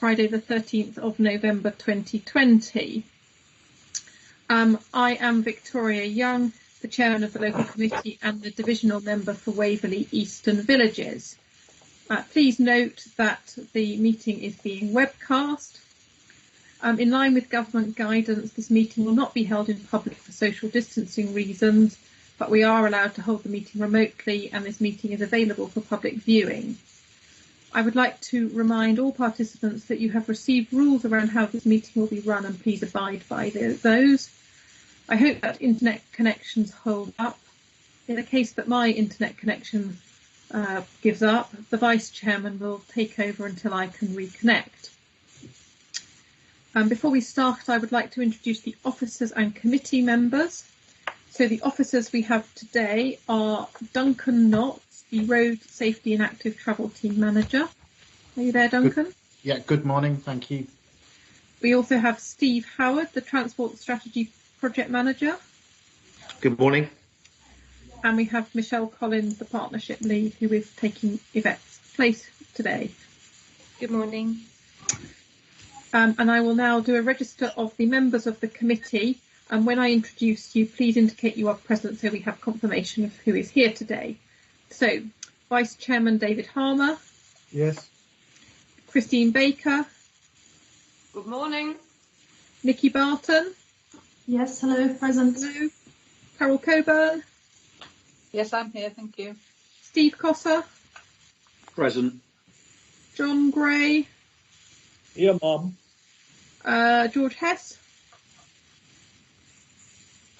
Friday the 13th of November 2020. I am Victoria Young, the Chairman of the Local Committee and the Divisional Member for Waverley Eastern Villages. Please note that the meeting is being webcast. In line with government guidance, this meeting will not be held in public for social distancing reasons, but we are allowed to hold the meeting remotely, and this meeting is available for public viewing. I would like to remind all participants that you have received rules around how this meeting will be run, and please abide by those. I hope that internet connections hold up. In the case that my internet connection gives up, the Vice Chairman will take over until I can reconnect. Before we start, I would like to introduce the officers and committee members. So the officers we have today are Duncan Knott, the Road Safety and Active Travel Team Manager. Are you there, Duncan? Good morning, thank you. We also have Steve Howard, the Transport Strategy Project Manager. Good morning. And we have Michelle Collins, the Partnership Lead, who is taking Yvette's place today. Good morning. And I will now do a register of the members of the committee. And when I introduce you, please indicate you are present so we have confirmation of who is here today. So, Vice Chairman David Harmer. Yes. Christine Baker. Good morning. Nikki Barton. Yes, hello, present. Hello. Carol Coburn. Yes, I'm here, thank you. Steve Cossa. Present. John Gray. Here, Mum. George Hess.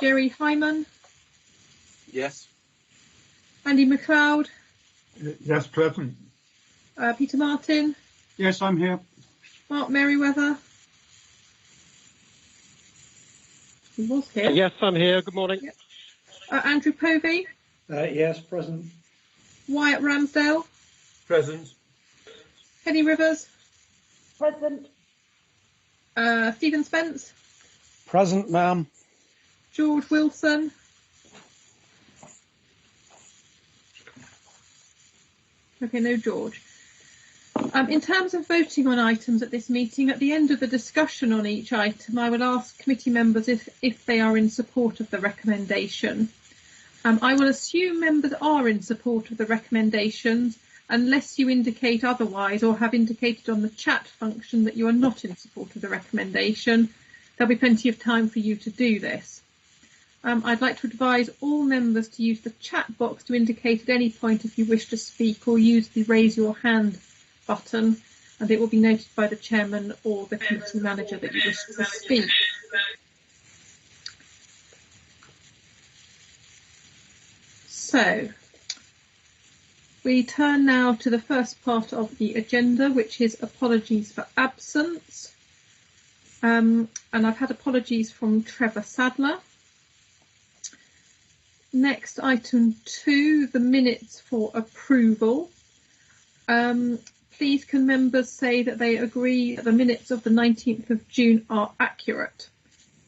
Jerry Hyman. Yes. Andy McLeod. Yes, present. Peter Martin. Yes, I'm here. Mark Merriweather. He was here. Yes, I'm here. Good morning. Yep. Andrew Povey. Yes, present. Wyatt Ramsdale. Present. Penny Rivers. Present. Stephen Spence. Present, ma'am. George Wilson. Okay, no George. In terms of voting on items at this meeting, at the end of the discussion on each item, I will ask committee members if they are in support of the recommendation. I will assume members are in support of the recommendations unless you indicate otherwise or have indicated on the chat function that you are not in support of the recommendation. There'll be plenty of time for you to do this. I'd like to advise all members to use the chat box to indicate at any point if you wish to speak, or use the raise your hand button, and it will be noted by the chairman or the committee manager that you wish to speak. So we turn now to the first part of the agenda, which is apologies for absence. And I've had apologies from Trevor Sadler. Next, item 2, the minutes for approval. Please can members say that they agree that the minutes of the 19th of June are accurate?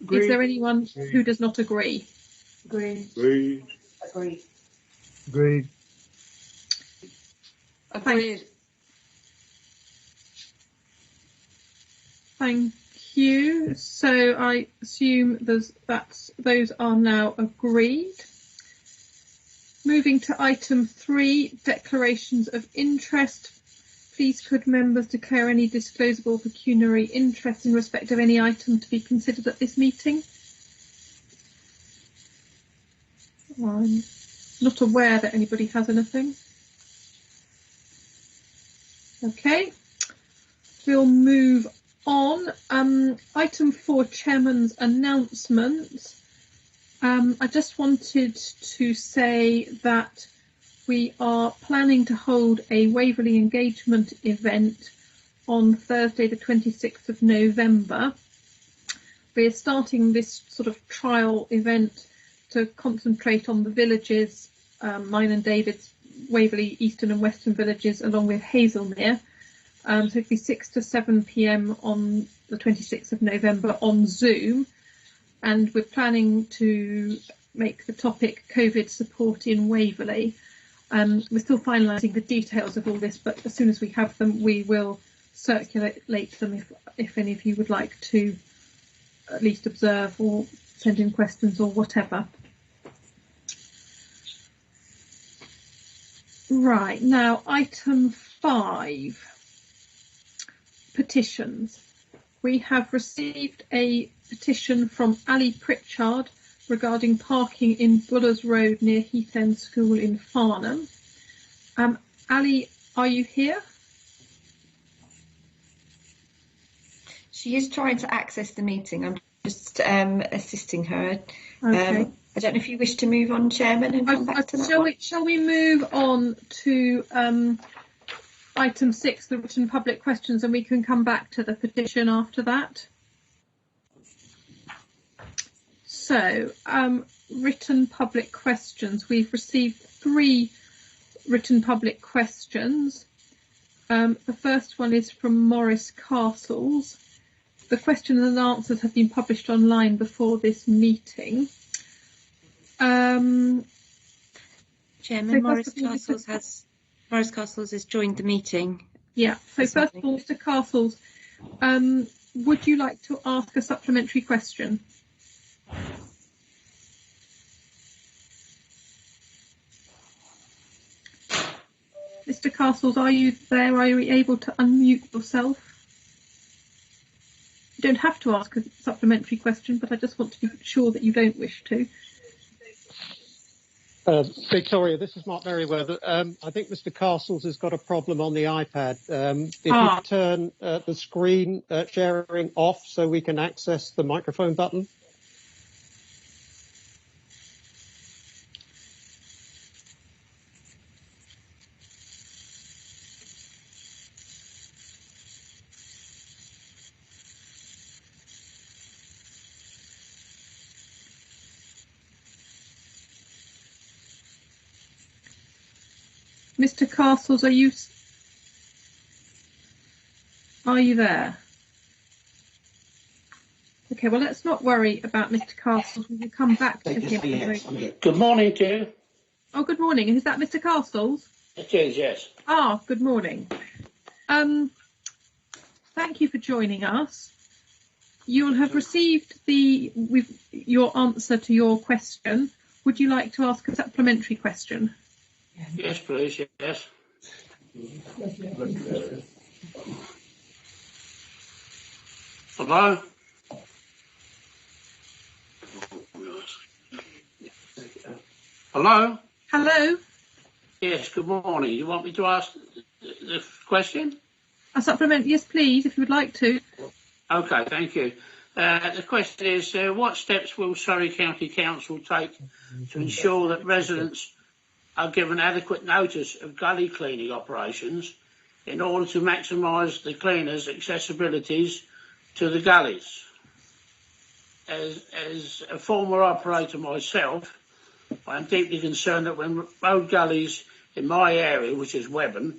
Agree. Is there anyone who does not agree? Agree. Agree. Agree. Agreed. Agreed. Thank you. So I assume those are now agreed. Moving to item 3, declarations of interest. Please could members declare any disclosable pecuniary interest in respect of any item to be considered at this meeting? I'm not aware that anybody has anything. Okay, we'll move on. Item 4, Chairman's announcements. I just wanted to say that we are planning to hold a Waverley engagement event on Thursday the 26th of November. We're starting this sort of trial event to concentrate on the villages, mine and David's Waverley Eastern and Western villages, along with Hazelmere. So it'll be 6 to 7 p.m. on the 26th of November on Zoom. And we're planning to make the topic COVID support in Waverley. We're still finalising the details of all this, but as soon as we have them, we will circulate them if any of you would like to at least observe or send in questions or whatever. Right, now item 5, petitions. We have received a petition from Ali Pritchard regarding parking in Bullers Road near Heath End School in Farnham. Ali, are you here? She is trying to access the meeting. I'm just assisting her. Okay. I don't know if you wish to move on, Chairman, and come back to that. Shall we move on to item 6, the written public questions, and we can come back to the petition after that? So, written public questions. We've received 3 written public questions. The first one is from Maurice Castle. The questions and answers have been published online before this meeting. Chairman, So Maurice Castles has joined the meeting. Yeah, so first of all, Mr. Castles, would you like to ask a supplementary question? Mr. Castles, are you there? Are you able to unmute yourself? You don't have to ask a supplementary question, but I just want to be sure that you don't wish to. Victoria, this is Mark Merriweather. I think Mr. Castles has got a problem on the iPad. If you turn the screen sharing off so we can access the microphone button. Mr. Castles, are you there? Okay, well, let's not worry about Mr. Castles. We will come back to him. Good morning to you. Oh, good morning. Is that Mr. Castles? It is, yes. Ah, good morning. Thank you for joining us. You'll have received your answer to your question. Would you like to ask a supplementary question? Yes, please, yes. Hello? Hello? Hello? Yes, good morning. You want me to ask the question? A supplement? Yes, please, if you would like to. Okay, thank you. The question is, what steps will Surrey County Council take to ensure that residents are given adequate notice of gully cleaning operations in order to maximise the cleaners' accessibilities to the gullies? As a former operator myself, I am deeply concerned that when road gullies in my area, which is Webburn,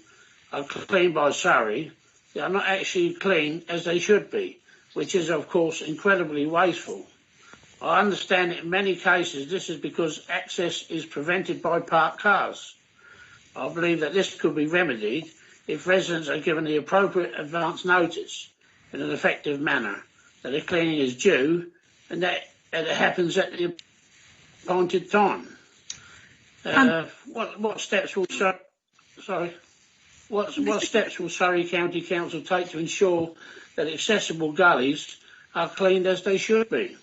are cleaned by Surrey, they are not actually clean as they should be, which is of course incredibly wasteful. I understand that in many cases this is because access is prevented by parked cars. I believe that this could be remedied if residents are given the appropriate advance notice in an effective manner that a cleaning is due and that it happens at the appointed time. What steps will Surrey County Council take to ensure that accessible gullies are cleaned as they should be?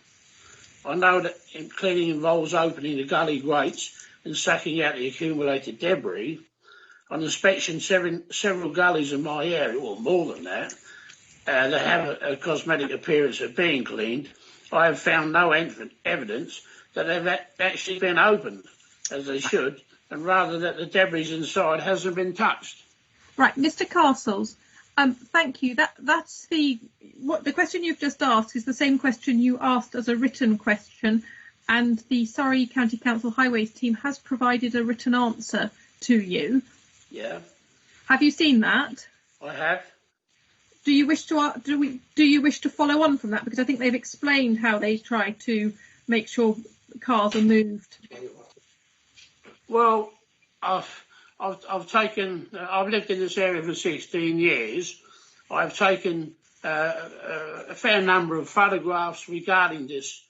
I know that cleaning involves opening the gully grates and sucking out the accumulated debris. On inspection, several gullies in my area, or more than that, that have a cosmetic appearance of being cleaned, I have found no evidence that they've actually been opened as they should, and rather that the debris inside hasn't been touched. Right, Mr. Castles, thank you. That's the question you've just asked is the same question you asked as a written question, and the Surrey County Council Highways team has provided a written answer to you. Yeah. Have you seen that? I have. Do you wish to follow on from that? Because I think they've explained how they try to make sure cars are moved. Well, I've lived in this area for 16 years, I've taken a fair number of photographs regarding this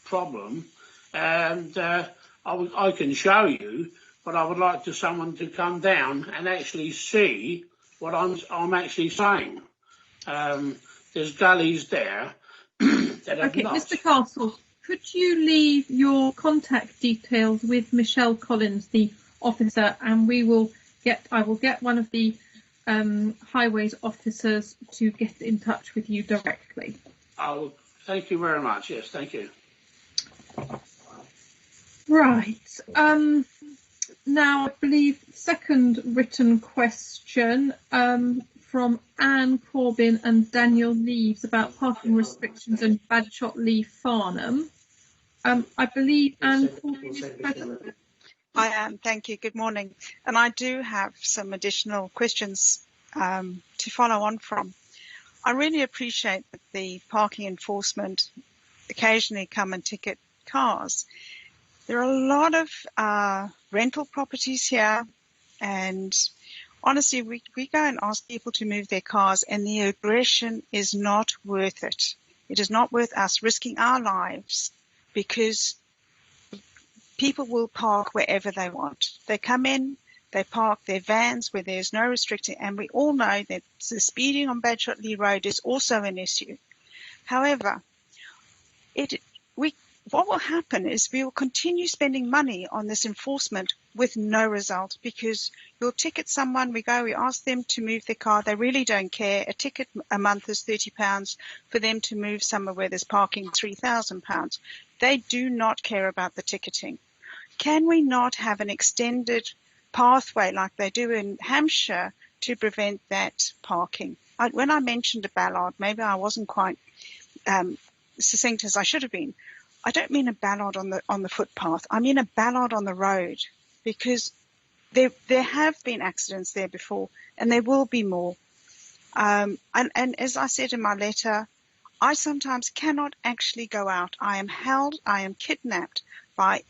problem, and I can show you, but I would like someone to come down and actually see what I'm actually saying. There's gullies there that have not. Mr. Castle, could you leave your contact details with Michelle Collins, the officer, and I will get one of the highways officers to get in touch with you directly. Oh, thank you very much. Yes, thank you. Right. Now, I believe second written question from Anne Corbyn and Daniel Leaves about parking restrictions in Badshot Lee Farnham. I believe Anne Corbyn is present. I am, thank you. Good morning. And I do have some additional questions to follow on from. I really appreciate that the parking enforcement occasionally come and ticket cars. There are a lot of rental properties here, and honestly, we go and ask people to move their cars, and the aggression is not worth it. It is not worth us risking our lives because people will park wherever they want. They come in, they park their vans where there's no restriction, and we all know that the speeding on Badshot Lee Road is also an issue. However, what will happen is we will continue spending money on this enforcement with no result, because you'll ticket someone, we ask them to move their car, they really don't care. A ticket a month is £30 for them to move somewhere where there's parking £3,000. They do not care about the ticketing. Can we not have an extended pathway like they do in Hampshire to prevent that parking? When I mentioned a ballard, maybe I wasn't quite succinct as I should have been. I don't mean a ballard on the footpath. I mean a ballard on the road, because there have been accidents there before, and there will be more. And as I said in my letter, I sometimes cannot actually go out. I am held, I am kidnapped by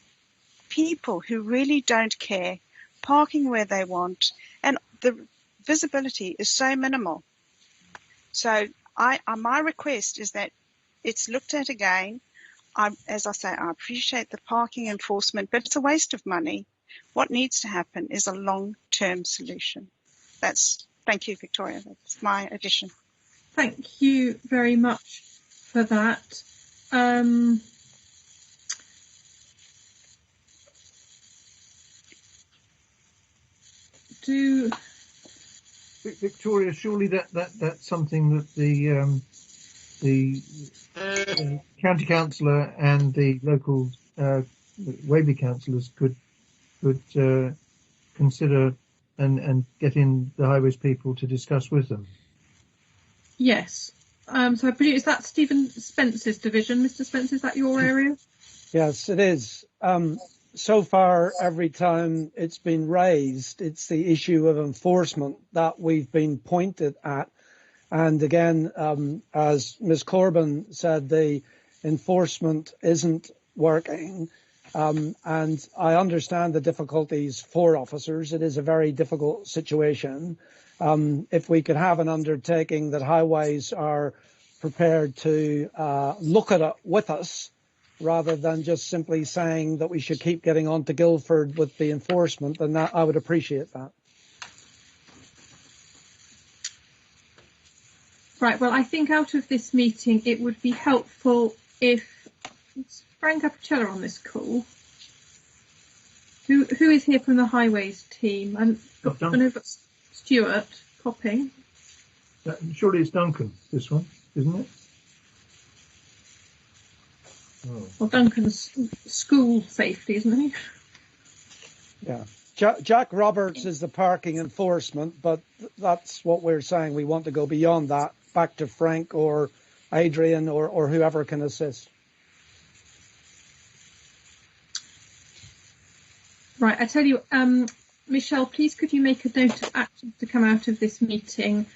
people who really don't care, parking where they want, and the visibility is so minimal. So my request is that it's looked at again. As I say, I appreciate the parking enforcement, but it's a waste of money. What needs to happen is a long-term solution. Thank you, Victoria. That's my addition. Thank you very much for that. Victoria, surely that's something that the county councillor and the local Waverley councillors could consider and get in the highways people to discuss with them. Yes. So I believe, is that Stephen Spence's division? Mr. Spence, is that your area? Yes, it is. So far, every time it's been raised, it's the issue of enforcement that we've been pointed at. And again, as Ms. Corbyn said, the enforcement isn't working. And I understand the difficulties for officers. It is a very difficult situation. If we could have an undertaking that highways are prepared to look at it with us, rather than just simply saying that we should keep getting on to Guildford with the enforcement, then I would appreciate that. Right, well, I think out of this meeting, it would be helpful if Frank Apicella on this call. Who is here from the highways team? And I know got Stuart copying. Surely it's Duncan, this one, isn't it? Oh. Well, Duncan's school safety, isn't he? Yeah. Jack Roberts is the parking enforcement, but that's what we're saying. We want to go beyond that, back to Frank or Adrian or whoever can assist. Right, I tell you, Michelle, please could you make a note of actions to come out of this meeting,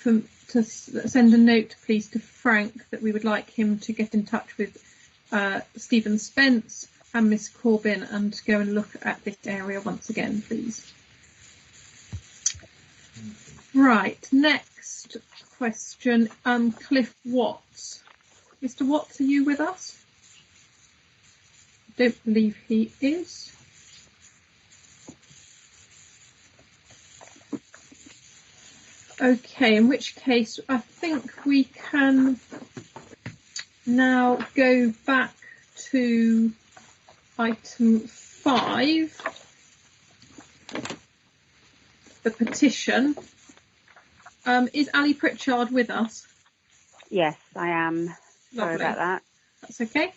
to send a note, please, to Frank that we would like him to get in touch with Stephen Spence and Miss Corbyn and go and look at this area once again, please. Right, next question, Cliff Watts. Mr. Watts, are you with us? I don't believe he is. Okay, in which case I think we can now go back to item 5, the petition. Is Ali Pritchard with us? Yes, I am. Sorry about that. That's okay.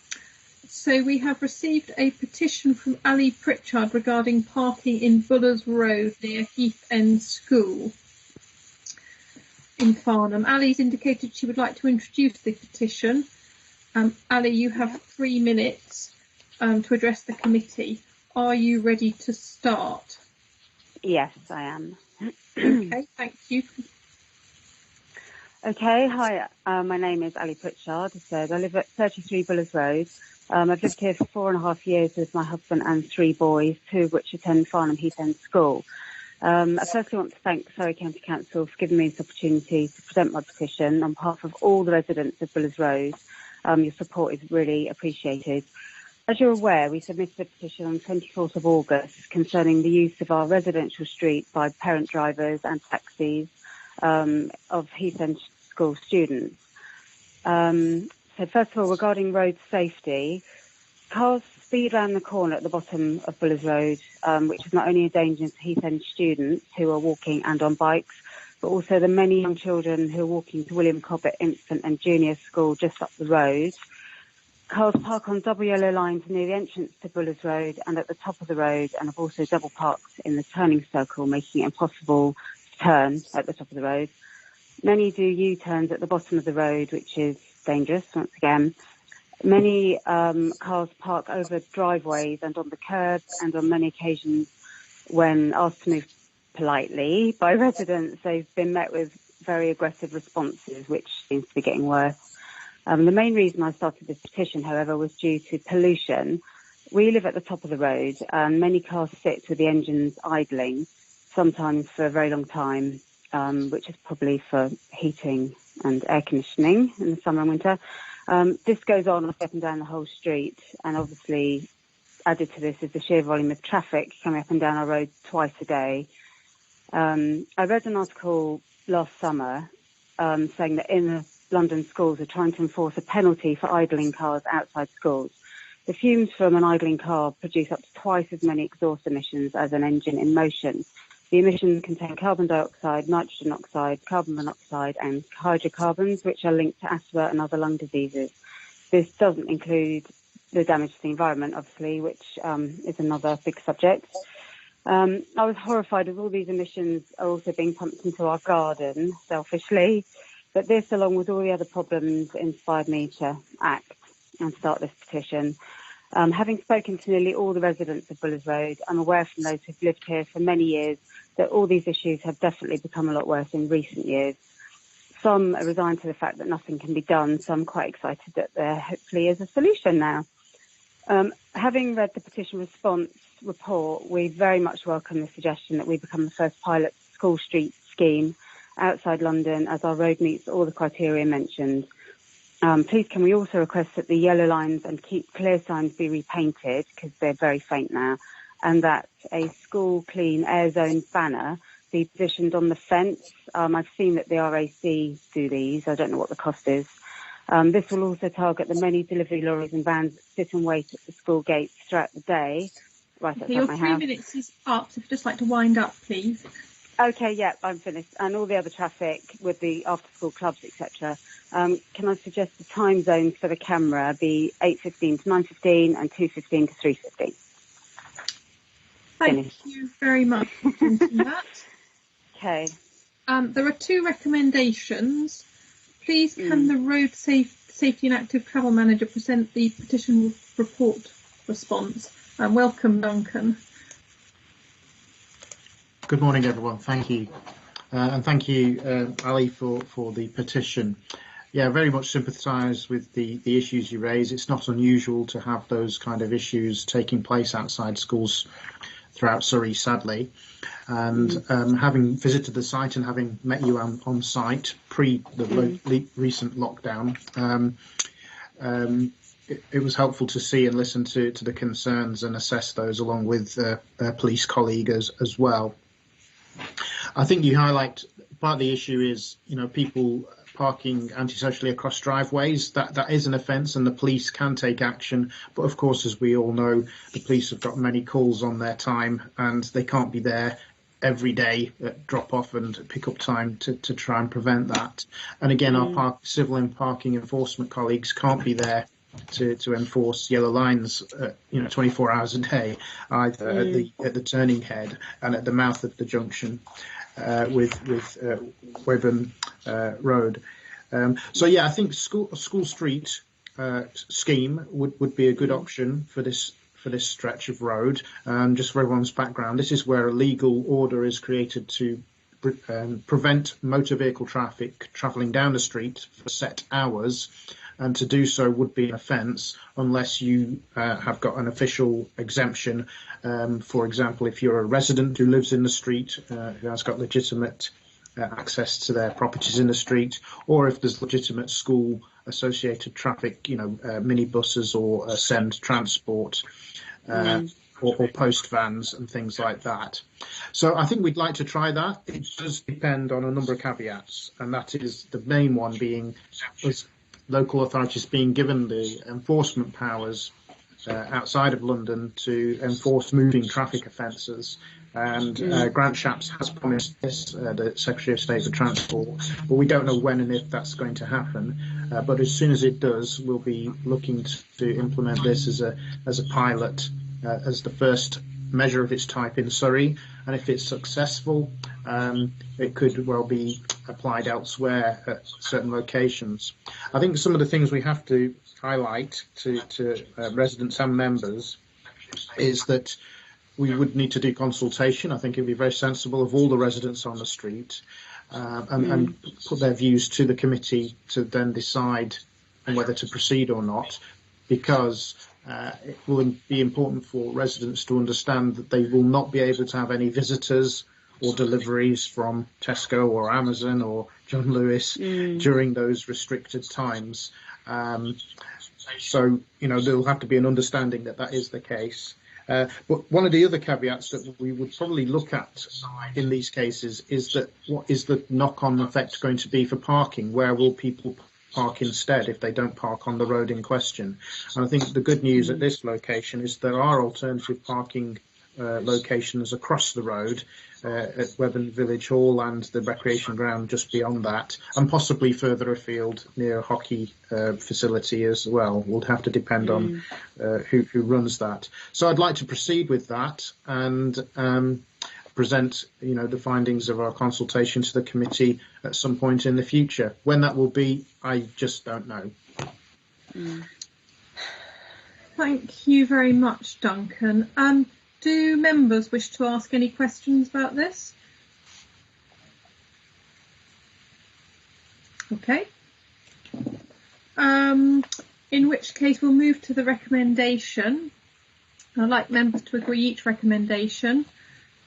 So we have received a petition from Ali Pritchard regarding parking in Bullers Road near Heath End School in Farnham. Ali's indicated she would like to introduce the petition. Ali, you have 3 minutes to address the committee. Are you ready to start? Yes, I am. Okay, thank you. Okay, hi, my name is Ali Pritchard. As I said, I live at 33 Bullers Road. I've lived here for 4.5 years with my husband and 3 boys, 2 of which attend Farnham Heath End School. I firstly want to thank Surrey County Council for giving me this opportunity to present my petition on behalf of all the residents of Bullers Road. Your support is really appreciated. As you're aware, we submitted a petition on the 24th of August concerning the use of our residential street by parent drivers and taxis of Heath End School students. So first of all, regarding road safety, cars speed around the corner at the bottom of Bullers Road, which is not only a danger to Heath End students who are walking and on bikes, but also the many young children who are walking to William Cobbett Infant and Junior School just up the road. Cars park on double yellow lines near the entrance to Bullers Road and at the top of the road, and have also double parked in the turning circle, making it impossible to turn at the top of the road. Many do U-turns at the bottom of the road, which is dangerous once again. Many cars park over driveways and on the curb, and on many occasions when asked to move politely by residents, they've been met with very aggressive responses, which seems to be getting worse. The main reason I started this petition, however, was due to pollution. We live at the top of the road, and many cars sit with the engines idling, sometimes for a very long time, which is probably for heating and air conditioning in the summer and winter. This goes on up and down the whole street, and obviously added to this is the sheer volume of traffic coming up and down our road twice a day. I read an article last summer saying that in the London schools are trying to enforce a penalty for idling cars outside schools. The fumes from an idling car produce up to twice as many exhaust emissions as an engine in motion. The emissions contain carbon dioxide, nitrogen oxide, carbon monoxide and hydrocarbons, which are linked to asthma and other lung diseases. This doesn't include the damage to the environment, obviously, which is another big subject. I was horrified as all these emissions are also being pumped into our garden, selfishly. But this, along with all the other problems, inspired me to act and start this petition. Having spoken to nearly all the residents of Bullers Road, I'm aware from those who've lived here for many years that all these issues have definitely become a lot worse in recent years. Some are resigned to the fact that nothing can be done. Some quite excited that there hopefully is a solution now. Having read the petition response report, we very much welcome the suggestion that we become the first pilot school street scheme outside London, as our road meets all the criteria mentioned. Please can we also request that the yellow lines and keep clear signs be repainted, because they're very faint now, and that a school clean air zone banner be positioned on the fence. I've seen that the RAC do these. I don't know what the cost is. This will also target the many delivery lorries and vans that sit and wait at the school gates throughout the day. Right outside Your my 3 house. minutes is up, so if you'd just like to wind up, please. Okay, yeah, I'm finished. And all the other traffic with the after-school clubs, etc. Can I suggest the time zones for the camera be 8:15 to 9:15 and 2:15 to 3:15? Thank you very much for attending that. Okay. There are 2 recommendations. Please can the Road Safety and Active Travel Manager present the petition report response? Welcome, Duncan. Good morning, everyone. Thank you. And thank you, Ali, for the petition. Yeah, very much sympathise with the issues you raise. It's not unusual to have those kind of issues taking place outside schools throughout Surrey, sadly. And having visited the site and having met you on site pre the recent lockdown, it was helpful to see and listen to the concerns and assess those along with a police colleague as well. I think you highlight part of the issue is, people parking antisocially across driveways. That is an offence and the police can take action. But of course, as we all know, the police have got many calls on their time and they can't be there every day at drop off and pick up time to try and prevent that. And again, our civil and parking enforcement colleagues can't be there to enforce yellow lines 24 hours a day, either at the turning head and at the mouth of the junction with Waverley Road. So yeah, I think school street scheme would be a good option for this stretch of road. Just for everyone's background, this is where a legal order is created to prevent motor vehicle traffic travelling down the street for set hours, and to do so would be an offence unless you have got an official exemption. For example, if you're a resident who lives in the street, who has got legitimate access to their properties in the street, or if there's legitimate school associated traffic, minibuses or send transport, or post vans and things like that. So I think we'd like to try that. It does depend on a number of caveats, and that is the main one being is local authorities being given the enforcement powers outside of London to enforce moving traffic offences. And Grant Shapps has promised this, the Secretary of State for Transport, but we don't know when and if that's going to happen. But as soon as it does, we'll be looking to implement this as a pilot, as the first measure of its type in Surrey. And if it's successful, it could well be applied elsewhere at certain locations. I think some of the things we have to highlight to residents and members is that we would need to do consultation. I think it would be very sensible of all the residents on the street and put their views to the committee to then decide on whether to proceed or not, because it will be important for residents to understand that they will not be able to have any visitors or deliveries from Tesco or Amazon or John Lewis during those restricted times. So, there'll have to be an understanding that is the case. But one of the other caveats that we would probably look at in these cases is that what is the knock-on effect going to be for parking? Where will people park instead if they don't park on the road in question? And I think the good news at this location is there are alternative parking locations across the road at Webern Village Hall and the recreation ground just beyond that, and possibly further afield near a hockey facility as well. Will have to depend on who runs that. So I'd like to proceed with that and present the findings of our consultation to the committee at some point in the future. When that will be, I just don't know. Thank you very much, Duncan. Do members wish to ask any questions about this? Okay. In which case we'll move to the recommendation. I'd like members to agree each recommendation.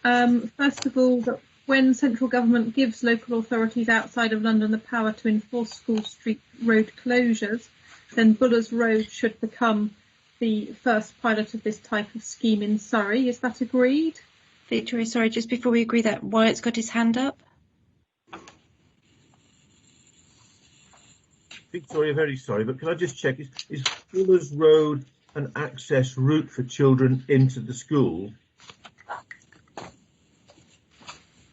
First of all, that when central government gives local authorities outside of London the power to enforce school street road closures, then Buller's Road should become the first pilot of this type of scheme in Surrey. Is that agreed? Victoria, sorry, just before we agree that, Wyatt's got his hand up. Victoria, very sorry, but can I just check, is Fuller's Road an access route for children into the school?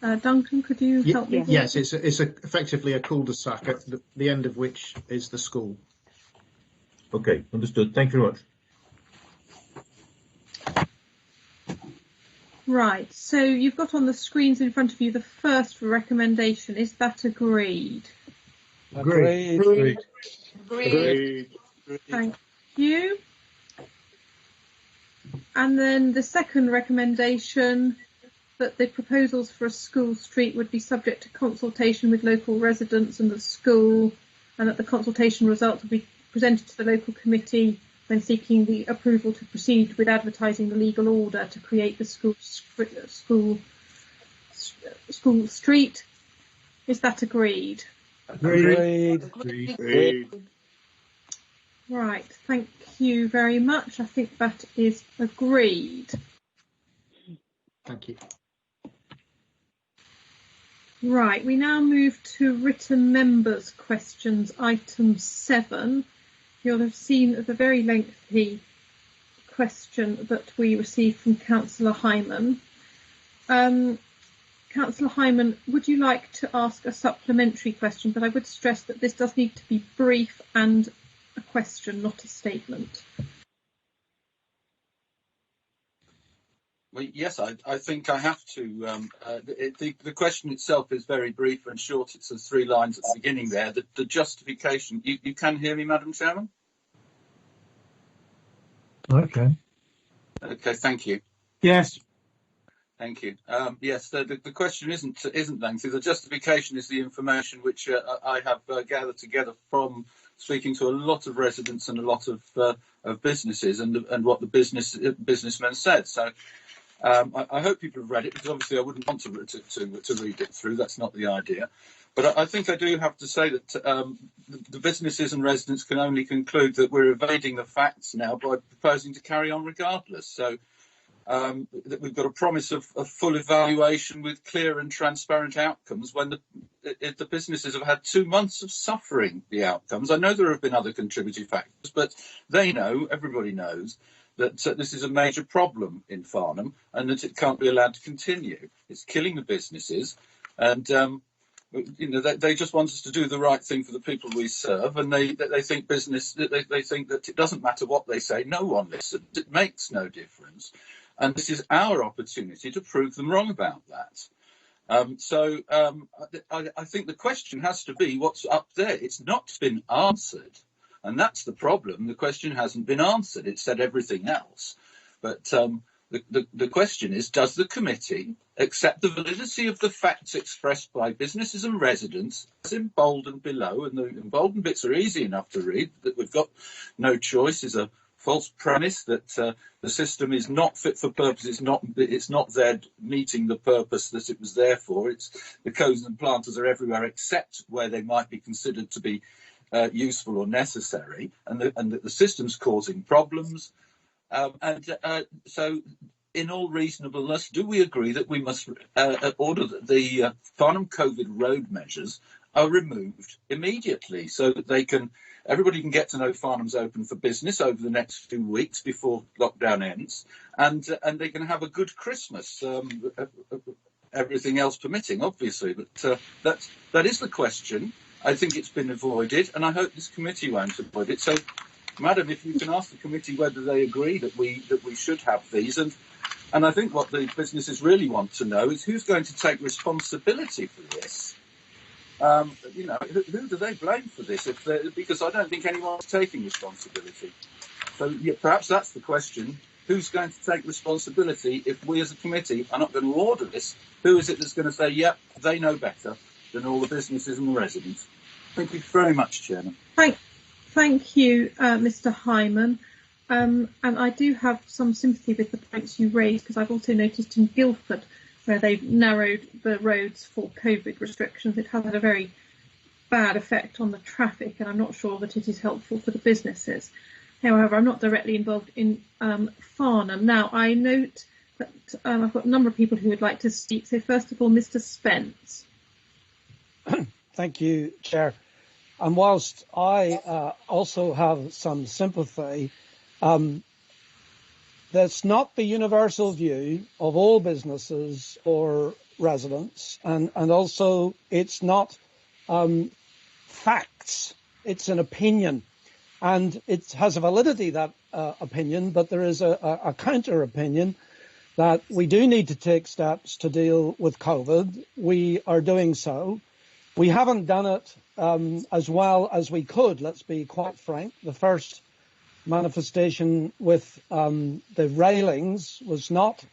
Duncan, could you help me? Yes, it's effectively a cul-de-sac at the end of which is the school. Okay, understood. Thank you very much. Right, so you've got on the screens in front of you the first recommendation. Is that agreed? Agreed. Thank you. And then the second recommendation, that the proposals for a school street would be subject to consultation with local residents and the school, and that the consultation results will be presented to the local committee when seeking the approval to proceed with advertising the legal order to create the school street. Is that agreed? Agreed. Right, thank you very much. I think that is agreed. Thank you. Right, we now move to written members' questions, item 7. You'll have seen the very lengthy question that we received from Councillor Hyman. Councillor Hyman, would you like to ask a supplementary question? But I would stress that this does need to be brief and a question, not a statement. Well, yes, I think I have to. The question itself is very brief and short. It's 3 lines at the beginning there. The justification. You can hear me, Madam Chairman? Okay. Okay, thank you. Yes. Thank you. Yes, the question isn't lengthy. The justification is the information which I have gathered together from speaking to a lot of residents and a lot of businesses and what the businessmen said. So I hope people have read it, because obviously I wouldn't want to read it through. That's not the idea. But I think I do have to say that the businesses and residents can only conclude that we're evading the facts now by proposing to carry on regardless. So that we've got a promise of full evaluation with clear and transparent outcomes when the businesses have had 2 months of suffering the outcomes. I know there have been other contributing factors, but everybody knows that this is a major problem in Farnham and that it can't be allowed to continue. It's killing the businesses, and they just want us to do the right thing for the people we serve, and they think they think that it doesn't matter what they say, no one listens. It makes no difference, and this is our opportunity to prove them wrong about that. So I think the question has to be what's up there. It's not been answered. And that's the problem. The question hasn't been answered. It said everything else. But the question is, does the committee accept the validity of the facts expressed by businesses and residents, as emboldened below? And the emboldened bits are easy enough to read, that we've got no choice is a false premise, that the system is not fit for purpose. It's not there meeting the purpose that it was there for. It's the cones and planters are everywhere except where they might be considered to be useful or necessary, and that the system's causing problems. So, in all reasonableness, do we agree that we must order that the Farnham COVID road measures are removed immediately, so that everybody can get to know Farnham's open for business over the next 2 weeks before lockdown ends, and they can have a good Christmas, everything else permitting, obviously. But that is the question. I think it's been avoided, and I hope this committee won't avoid it. So, Madam, if you can ask the committee whether they agree that we should have these, and I think what the businesses really want to know is who's going to take responsibility for this. Who do they blame for this? Because I don't think anyone's taking responsibility. So perhaps that's the question. Who's going to take responsibility if we as a committee are not going to order this? Who is it that's going to say, yep, they know better than all the businesses and the residents? Thank you very much, Chairman. Thank you, Mr. Hyman. And I do have some sympathy with the points you raised, because I've also noticed in Guildford, where they've narrowed the roads for COVID restrictions, it has had a very bad effect on the traffic, and I'm not sure that it is helpful for the businesses. However, I'm not directly involved in Farnham. Now, I note that I've got a number of people who would like to speak. So first of all, Mr. Spence. Thank you, Chair. And whilst I also have some sympathy, that's not the universal view of all businesses or residents, and also it's not facts, it's an opinion, and it has a validity, that opinion, but there is a counter opinion that we do need to take steps to deal with COVID. We are doing so. We haven't done it as well as we could, let's be quite frank. The first manifestation with the railings was not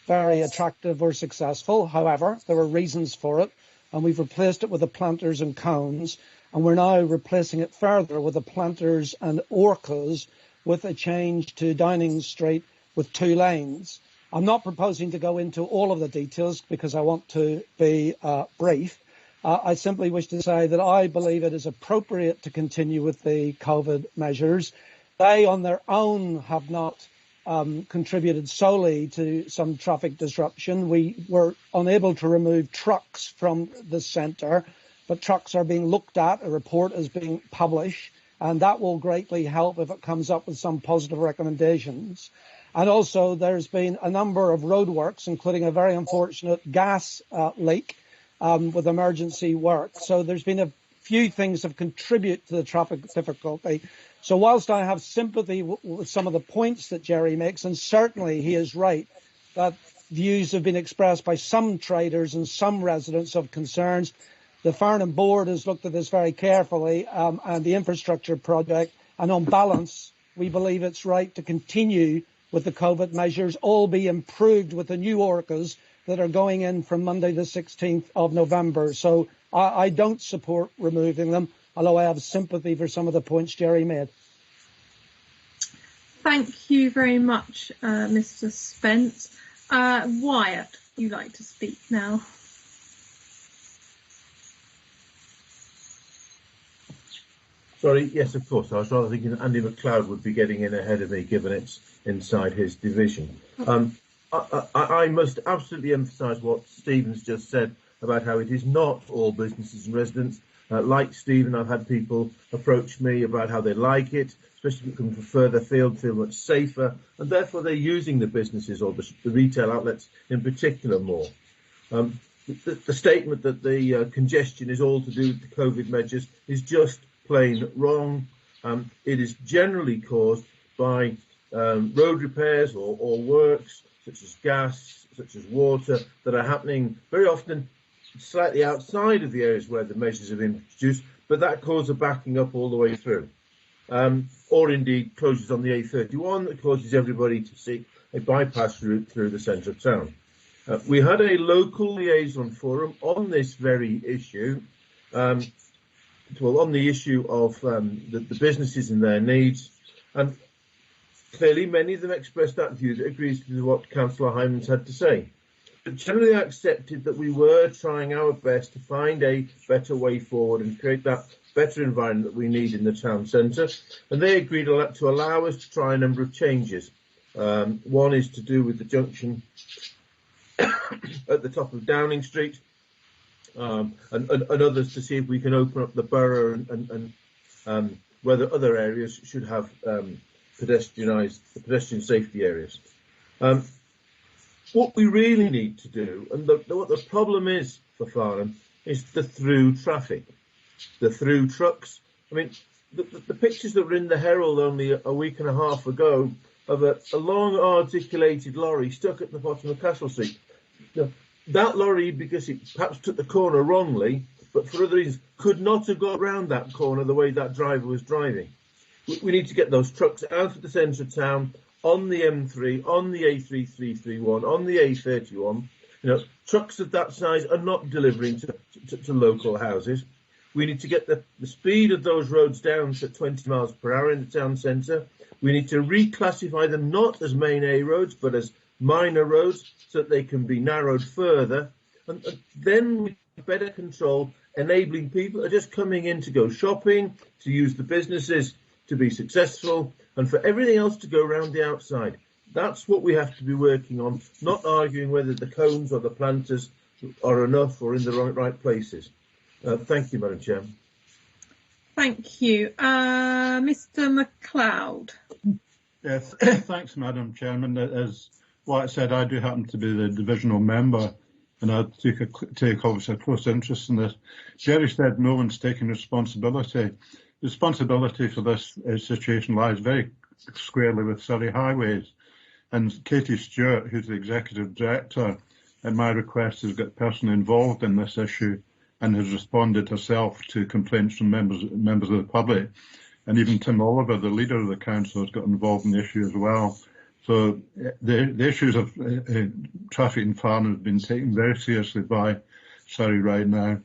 very attractive or successful. However, there were reasons for it, and we've replaced it with the planters and cones, and we're now replacing it further with the planters and orcas with a change to Downing Street with 2 lanes. I'm not proposing to go into all of the details because I want to be brief. I simply wish to say that I believe it is appropriate to continue with the COVID measures. They on their own have not contributed solely to some traffic disruption. We were unable to remove trucks from the centre, but trucks are being looked at. A report is being published, and that will greatly help if it comes up with some positive recommendations. And also there's been a number of roadworks, including a very unfortunate gas leak with emergency work. So there's been a few things that contribute to the traffic difficulty. So whilst I have sympathy with some of the points that Jerry makes, and certainly he is right, that views have been expressed by some traders and some residents of concerns, the Farnham board has looked at this very carefully and the infrastructure project, and on balance, we believe it's right to continue with the COVID measures, all be improved with the new orcas that are going in from Monday the 16th of November. So I don't support removing them, although I have sympathy for some of the points Jerry made. Thank you very much, Mr. Spence. Wyatt, you'd like to speak now. Sorry, yes, of course. I was rather thinking Andy McLeod would be getting in ahead of me, given it's inside his division. I must absolutely emphasise what Stephen's just said about how it is not all businesses and residents. Like Stephen, I've had people approach me about how they like it, especially coming from further field, feel much safer, and therefore they're using the businesses or the retail outlets in particular more. The statement that the congestion is all to do with the COVID measures is just plain wrong. It is generally caused by road repairs or works such as gas, such as water, that are happening very often slightly outside of the areas where the measures have been introduced, but that causes a backing up all the way through. Or indeed closures on the A31 that causes everybody to seek a bypass route through the centre of town. We had a local liaison forum on this very issue, on the issue of the businesses and their needs, and clearly many of them expressed that view that agrees with what Councillor Hyman's had to say. But generally accepted that we were trying our best to find a better way forward and create that better environment that we need in the town centre, and they agreed to allow us to try a number of changes. One is to do with the junction at the top of Downing Street, and others to see if we can open up the borough and whether other areas should have pedestrian safety areas. What we really need to do, and what the problem is for Farnham, is the through traffic, the through trucks. I mean, the pictures that were in the Herald only a week and a half ago of a long articulated lorry stuck at the bottom of Castle Street. That lorry, because it perhaps took the corner wrongly, but for other reasons, could not have got round that corner the way that driver was driving. We need to get those trucks out of the centre of town, on the M3, on the A3331, on the A31. Trucks of that size are not delivering to local houses. We need to get the speed of those roads down to 20 miles per hour in the town centre. We need to reclassify them not as main A roads, but as minor roads, so that they can be narrowed further. And then we better control enabling people who are just coming in to go shopping, to use the businesses, to be successful, and for everything else to go around the outside. That's what we have to be working on, not arguing whether the cones or the planters are enough or in the right places. Thank you, Madam Chairman. Thank you. Mr. McLeod. Yes, thanks, Madam Chairman. As Wyatt said, I do happen to be the divisional member, and I take obviously a close interest in this. Jerry said no one's taking responsibility. Responsibility for this situation lies very squarely with Surrey Highways, and Katie Stewart, who's the executive director, at my request has got personally involved in this issue and has responded herself to complaints from members of the public, and even Tim Oliver, the leader of the council, has got involved in the issue as well. So the issues of traffic in Farnham have been taken very seriously by Surrey right now.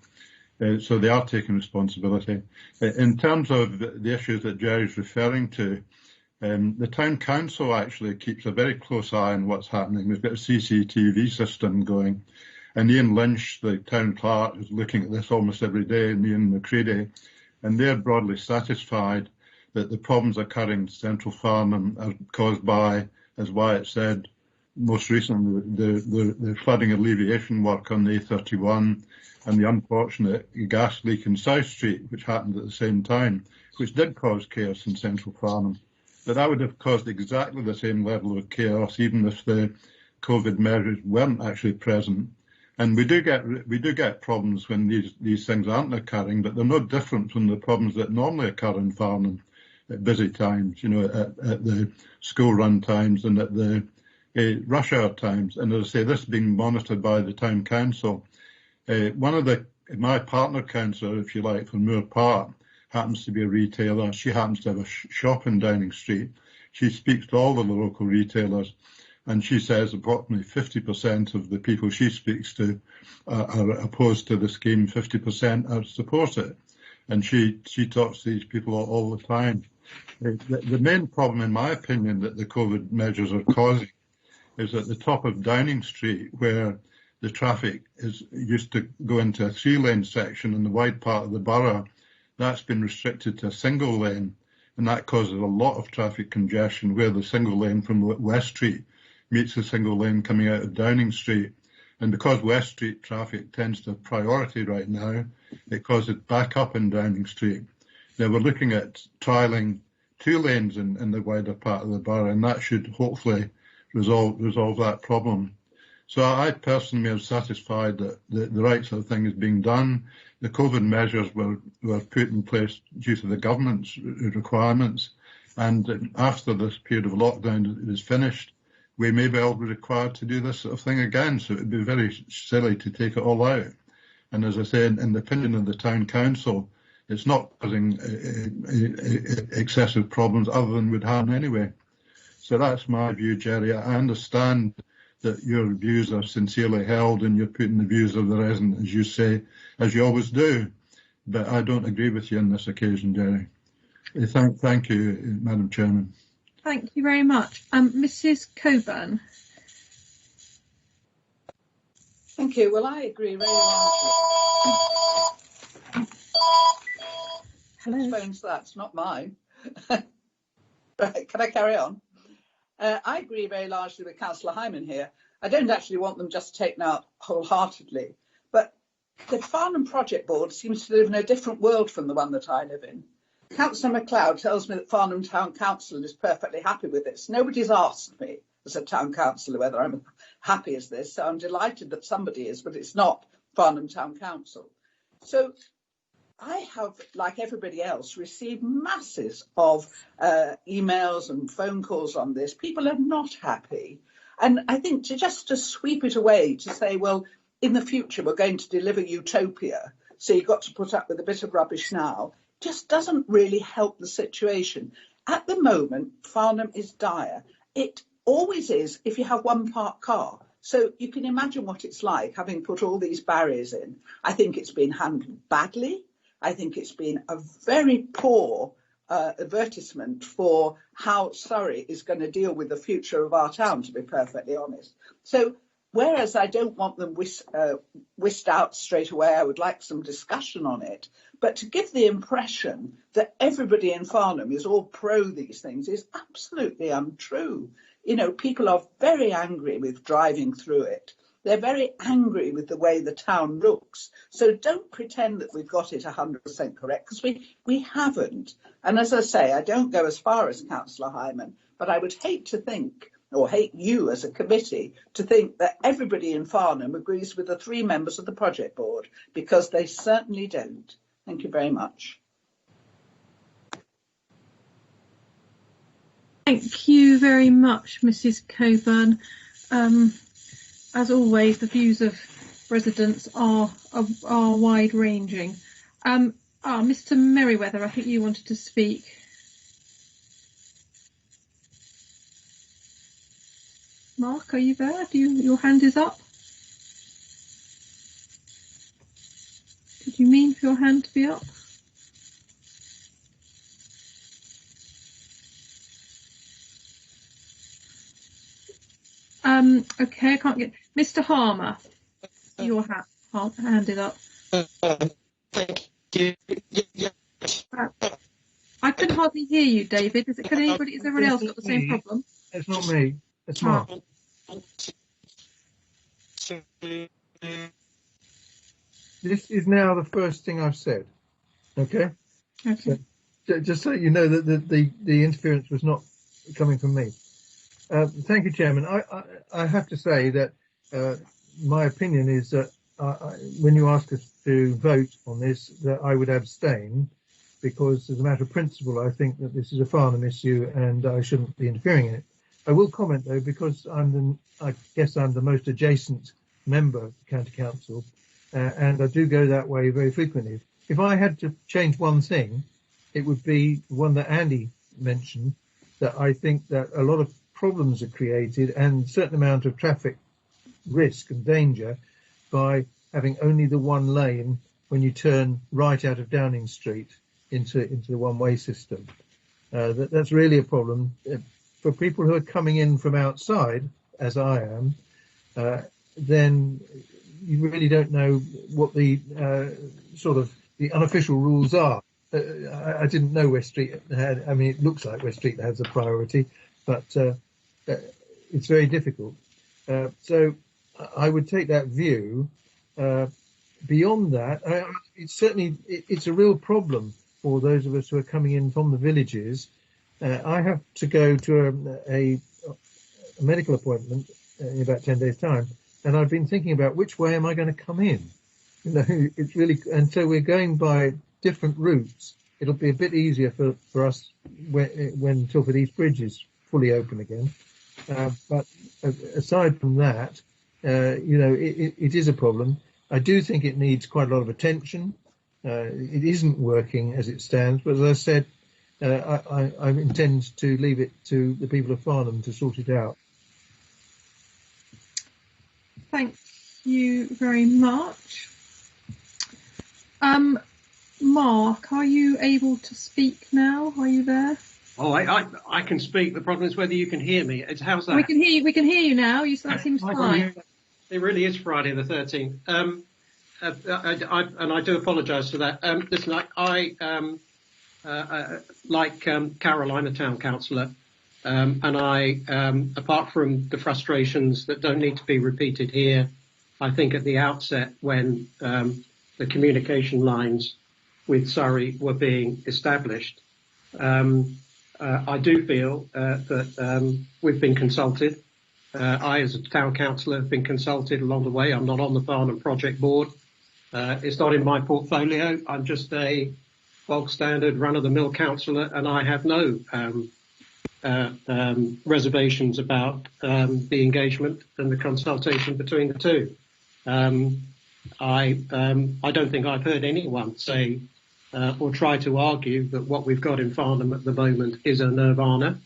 So they are taking responsibility. In terms of the issues that Jerry's referring to, The town council actually keeps a very close eye on what's happening. We've got a CCTV system going, and Ian Lynch, the town clerk, is looking at this almost every day, and Ian McCready, and they're broadly satisfied that the problems occurring in Central Farnham are caused by, as Wyatt said, most recently the flooding alleviation work on the A31 and the unfortunate gas leak in South Street, which happened at the same time, which did cause chaos in Central Farnham. But that would have caused exactly the same level of chaos, even if the COVID measures weren't actually present. And we do get problems when these things aren't occurring, but they're no different from the problems that normally occur in Farnham at busy times, you know, at the school run times and at the rush hour times. And as I say, this is being monitored by the town council. My partner councillor, if you like, from Moore Park, happens to be a retailer. She happens to have a shop in Downing Street. She speaks to all the local retailers, and she says approximately 50% of the people she speaks to are opposed to the scheme, 50% support it. And she talks to these people all the time. The main problem, in my opinion, that the COVID measures are causing is at the top of Downing Street, where the traffic used to go into a 3-lane section in the wide part of the borough. That's been restricted to a single lane, and that causes a lot of traffic congestion where the single lane from West Street meets the single lane coming out of Downing Street. And because West Street traffic tends to have priority right now, it causes back up in Downing Street. Now we're looking at trialling 2 lanes in the wider part of the borough, and that should hopefully resolve that problem. So I personally am satisfied that the right sort of thing is being done. The COVID measures were put in place due to the government's requirements, and after this period of lockdown is finished, we may well be required to do this sort of thing again. So it would be very silly to take it all out. And as I say, in the opinion of the town council, it's not causing excessive problems other than would happen anyway. So that's my view, Jerry. I understand that your views are sincerely held and you're putting the views of the resident, as you say, as you always do. But I don't agree with you on this occasion, Jerry. Thank you, Madam Chairman. Thank you very much. Mrs. Coburn. Thank you. Well, I agree very largely. Hello. Phone's that's not mine. Right, can I carry on? I agree very largely with Councillor Hyman here. I don't actually want them just taken out wholeheartedly, but the Farnham Project Board seems to live in a different world from the one that I live in. Councillor MacLeod tells me that Farnham Town Council is perfectly happy with this. Nobody's asked me as a town councillor whether I'm happy as this, so I'm delighted that somebody is, but it's not Farnham Town Council. So I have, like everybody else, received masses of emails and phone calls on this. People are not happy. And I think to sweep it away, to say, well, in the future, we're going to deliver utopia, so you've got to put up with a bit of rubbish now, just doesn't really help the situation. At the moment, Farnham is dire. It always is if you have one parked car. So you can imagine what it's like having put all these barriers in. I think it's been handled badly. I think it's been a very poor advertisement for how Surrey is going to deal with the future of our town, to be perfectly honest. So whereas I don't want them whisked out straight away, I would like some discussion on it. But to give the impression that everybody in Farnham is all pro these things is absolutely untrue. You know, people are very angry with driving through it. They're very angry with the way the town looks. So don't pretend that we've got it 100% correct, because we haven't. And as I say, I don't go as far as Councillor Hyman, but I would hate to think, or hate you as a committee, to think that everybody in Farnham agrees with the 3 members of the project board, because they certainly don't. Thank you very much. Thank you very much, Mrs. Coburn. As always, the views of residents are wide-ranging. Mr. Merriweather, I think you wanted to speak. Mark, are you there? Your hand is up? Did you mean for your hand to be up? Okay, I can't get Mr. Harmer. Your handed up. Thank you. I can hardly hear you, David. Is everyone else got the same problem? It's not me. It's Mark. This is now the first thing I've said. Okay. Okay. So, just so you know that the interference was not coming from me. Thank you, Chairman. I have to say that my opinion is that when you ask us to vote on this, that I would abstain, because as a matter of principle, I think that this is a Farnham issue and I shouldn't be interfering in it. I will comment though, because I guess I'm the most adjacent member of the County Council, and I do go that way very frequently. If I had to change one thing, it would be one that Andy mentioned, that I think that a lot of problems are created and a certain amount of traffic risk and danger by having only the one lane when you turn right out of Downing Street into the one-way system. That's really a problem. For people who are coming in from outside, as I am, then you really don't know what the sort of the unofficial rules are. I didn't know West Street had, I mean, it looks like West Street has a priority, but it's very difficult. So I would take that view. Beyond that, it's a real problem for those of us who are coming in from the villages. I have to go to a medical appointment in about 10 days' time, and I've been thinking about which way am I going to come in. You know, it's really, and so we're going by different routes. It'll be a bit easier for us when Tilford East Bridge is fully open again. But aside from that, you know, it is a problem. I do think it needs quite a lot of attention. It isn't working as it stands, but as I said, I intend to leave it to the people of Farnham to sort it out. Thank you very much. Mark, are you able to speak now? Are you there? Oh, I can speak. The problem is whether you can hear me. How's that? We can hear you. We can hear you now. That seems fine. It really is Friday the 13th. I do apologise for that. Listen, like Caroline, a town councillor, and apart from the frustrations that don't need to be repeated here, I think at the outset when the communication lines with Surrey were being established, I do feel that we've been consulted. I, as a town councillor, have been consulted along the way. I'm not on the Farnham Project Board. It's not in my portfolio. I'm just a bog standard run-of-the-mill councillor, and I have no reservations about the engagement and the consultation between the two. I don't think I've heard anyone say or try to argue that what we've got in Farnham at the moment is a nirvana.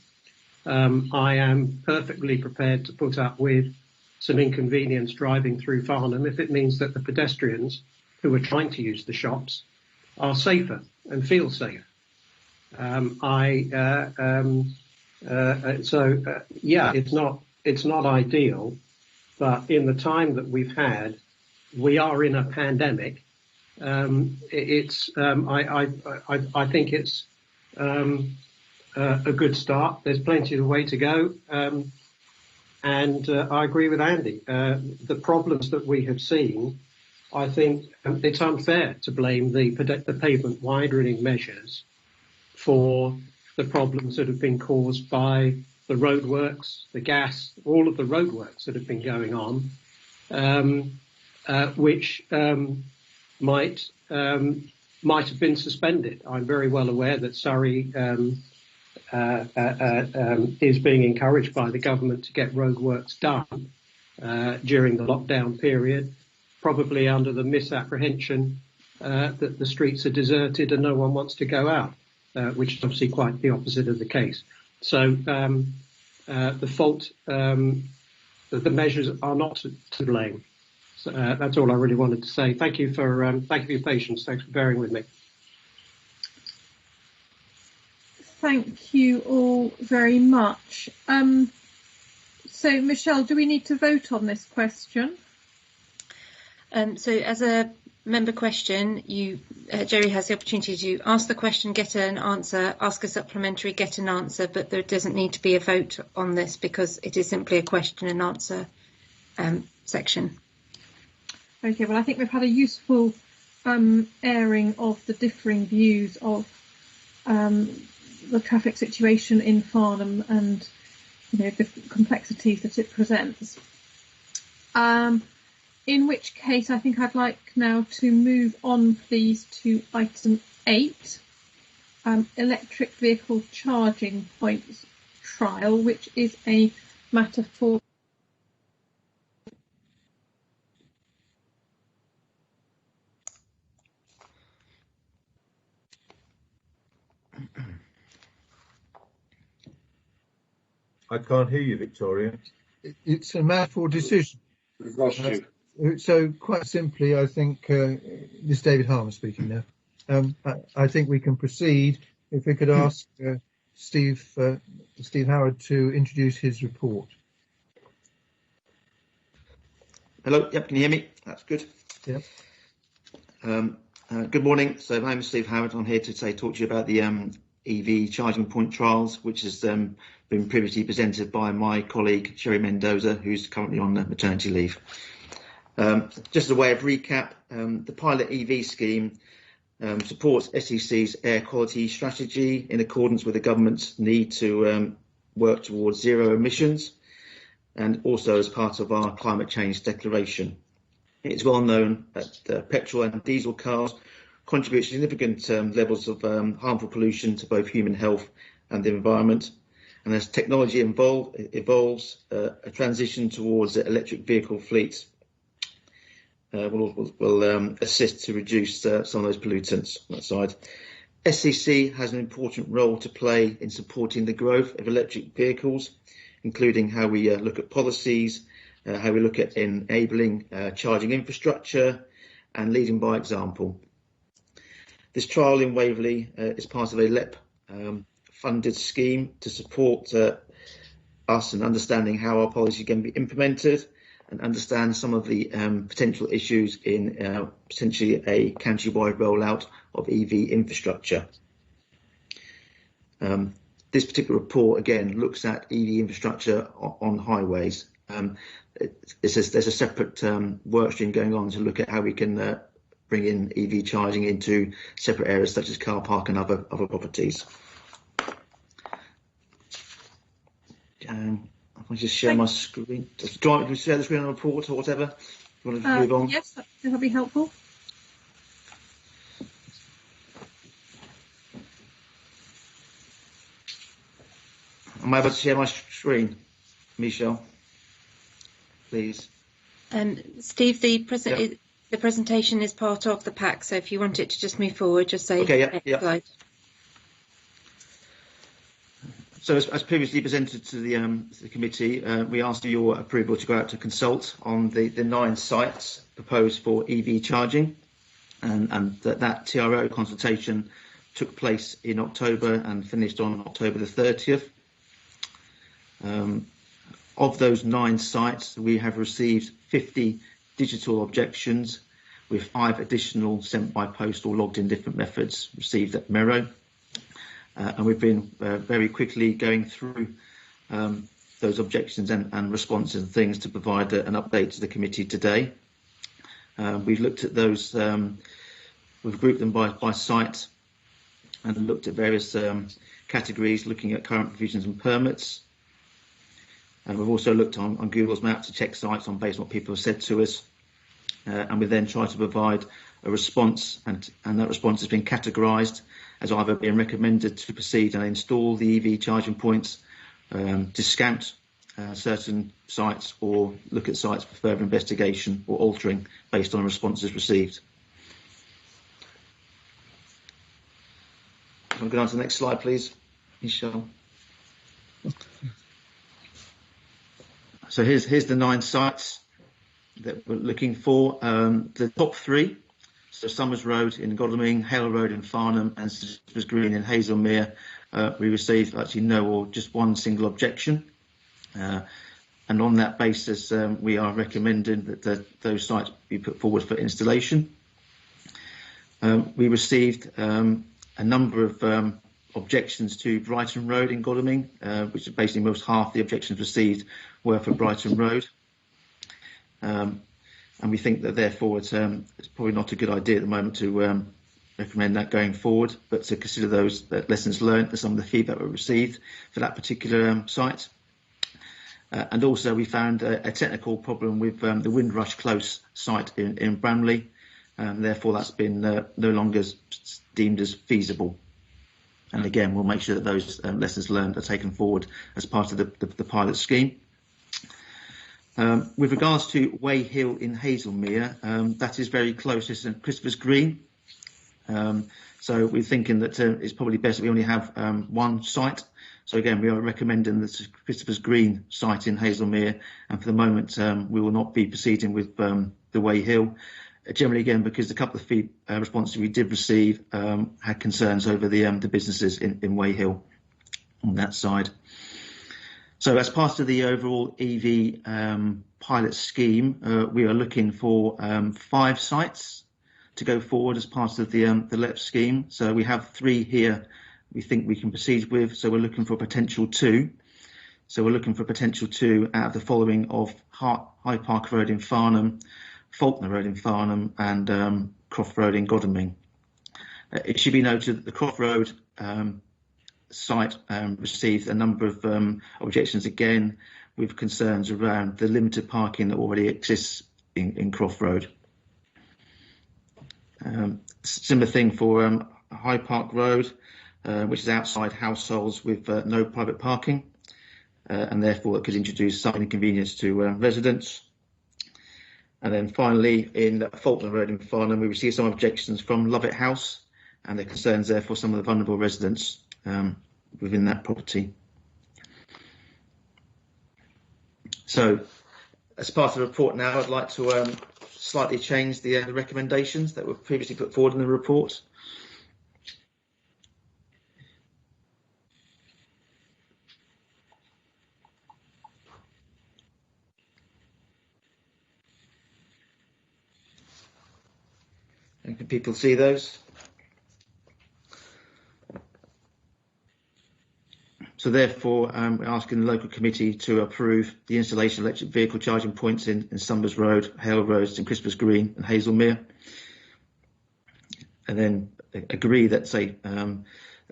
I am perfectly prepared to put up with some inconvenience driving through Farnham if it means that the pedestrians who are trying to use the shops are safer and feel safe. Yeah, it's not ideal, but in the time that we've had, we are in a pandemic. I think it's a good start. There's plenty of way to go. And I agree with Andy. The problems that we have seen, I think it's unfair to blame the pavement widening measures for the problems that have been caused by the roadworks, the gas, all of the roadworks that have been going on, which might have been suspended. I'm very well aware that Surrey is being encouraged by the government to get roadworks done during the lockdown period, probably under the misapprehension that the streets are deserted and no one wants to go out, which is obviously quite the opposite of the case. So the fault, the measures are not to blame. So, that's all I really wanted to say. Thank you for your patience. Thanks for bearing with me. Thank you all very much. So, Michelle, do we need to vote on this question? So as a member question, Jerry has the opportunity to ask the question, get an answer, ask a supplementary, get an answer, but there doesn't need to be a vote on this because it is simply a question and answer section. Okay, well, I think we've had a useful airing of the differing views of the traffic situation in Farnham and the complexities that it presents. In which case, I think I'd like now to move on, please, to item 8, electric vehicle charging points trial, which is a matter for I can't hear you, Victoria. It's a matter for decision. We've lost you. So quite simply, I think this is David Harmer speaking now. I think we can proceed. If we could ask Steve Howard to introduce his report. Hello. Yep. Can you hear me? That's good. Yep. Good morning. So my name is Steve Howard. I'm here to talk to you about the EV charging point trials, which has been previously presented by my colleague Sherry Mendoza, who's currently on maternity leave. Just as a way of recap, the pilot EV scheme supports SEC's air quality strategy in accordance with the government's need to work towards zero emissions, and also as part of our climate change declaration. It's well known that petrol and diesel cars contribute significant levels of harmful pollution to both human health and the environment. And as technology evolves, a transition towards electric vehicle fleets will assist to reduce some of those pollutants on that side. SCC has an important role to play in supporting the growth of electric vehicles, including how we look at policies, how we look at enabling charging infrastructure and leading by example. This trial in Waverley is part of a LEP funded scheme to support us in understanding how our policy can be implemented and understand some of the potential issues in potentially a county-wide rollout of EV infrastructure. This particular report, again, looks at EV infrastructure on highways. There's a separate work stream going on to look at how we can bring in EV charging into separate areas such as car park and other properties. I'll just share my screen. Do you want me to share the screen on a report or whatever? Do you want to move on? Yes, that'll be helpful. Am I able to share my screen, Michelle? Please. Steve, the presentation is part of the pack, so if you want it to just move forward, just say okay, next slide. So as previously presented to the committee, we asked for your approval to go out to consult on the 9 sites proposed for EV charging, and that TRO consultation took place in October and finished on October the 30th. Of those 9 sites, we have received 50 digital objections, with 5 additional sent by post or logged in different methods received at Mero. And we've been very quickly going through those objections and responses and things to provide an update to the committee today. We've looked at those, we've grouped them by site and looked at various categories, looking at current provisions and permits. And we've also looked on Google's map to check sites on based on what people have said to us. And we then try to provide a response, and that response has been categorised as either being recommended to proceed and install the EV charging points, discount certain sites, or look at sites for further investigation or altering based on responses received. Can we go on to the next slide, please, Michelle? So here's the 9 sites that we're looking for. The top 3, so Summers Road in Godalming, Hale Road in Farnham, and Sisters Green in Hazelmere, we received actually no or just 1 single objection. and on that basis, we are recommending that those sites be put forward for installation. We received a number of objections to Brighton Road in Godalming, which is basically most half the objections received were for Brighton Road. And we think that therefore it's probably not a good idea at the moment to recommend that going forward, but to consider those lessons learned for some of the feedback we received for that particular site. And also we found a technical problem with the Windrush Close site in Bramley, and therefore that's been no longer deemed as feasible. And again, we'll make sure that those lessons learned are taken forward as part of the pilot scheme. With regards to Way Hill in Hazelmere, that is very close to Christopher's Green. So we're thinking that it's probably best that we only have one site. So again, we are recommending the Christopher's Green site in Hazelmere, and for the moment we will not be proceeding with the Way Hill. Generally, again, because a couple of responses we did receive had concerns over the businesses in Way Hill on that side. So as part of the overall EV pilot scheme, we are looking for 5 sites to go forward as part of the LEP scheme. So we have 3 here we think we can proceed with. So we're looking for a potential 2. So we're looking for a potential 2 out of the following of High Park Road in Farnham, Faulkner Road in Farnham, and Croft Road in Godalming. It should be noted that the Croft Road site received a number of objections, again with concerns around the limited parking that already exists in Croft Road. Similar thing for High Park Road, which is outside households with no private parking, and therefore it could introduce some inconvenience to residents. And then finally, in Faulkner Road in Farnham, we received some objections from Lovett House, and the concerns there for some of the vulnerable residents within that property. So, as part of the report now, I'd like to slightly change the recommendations that were previously put forward in the report. And can people see those? So therefore, we're asking the local committee to approve the installation of electric vehicle charging points in Sumbers Road, Hale Road, St Christopher's Green and Hazelmere. And then agree that, say,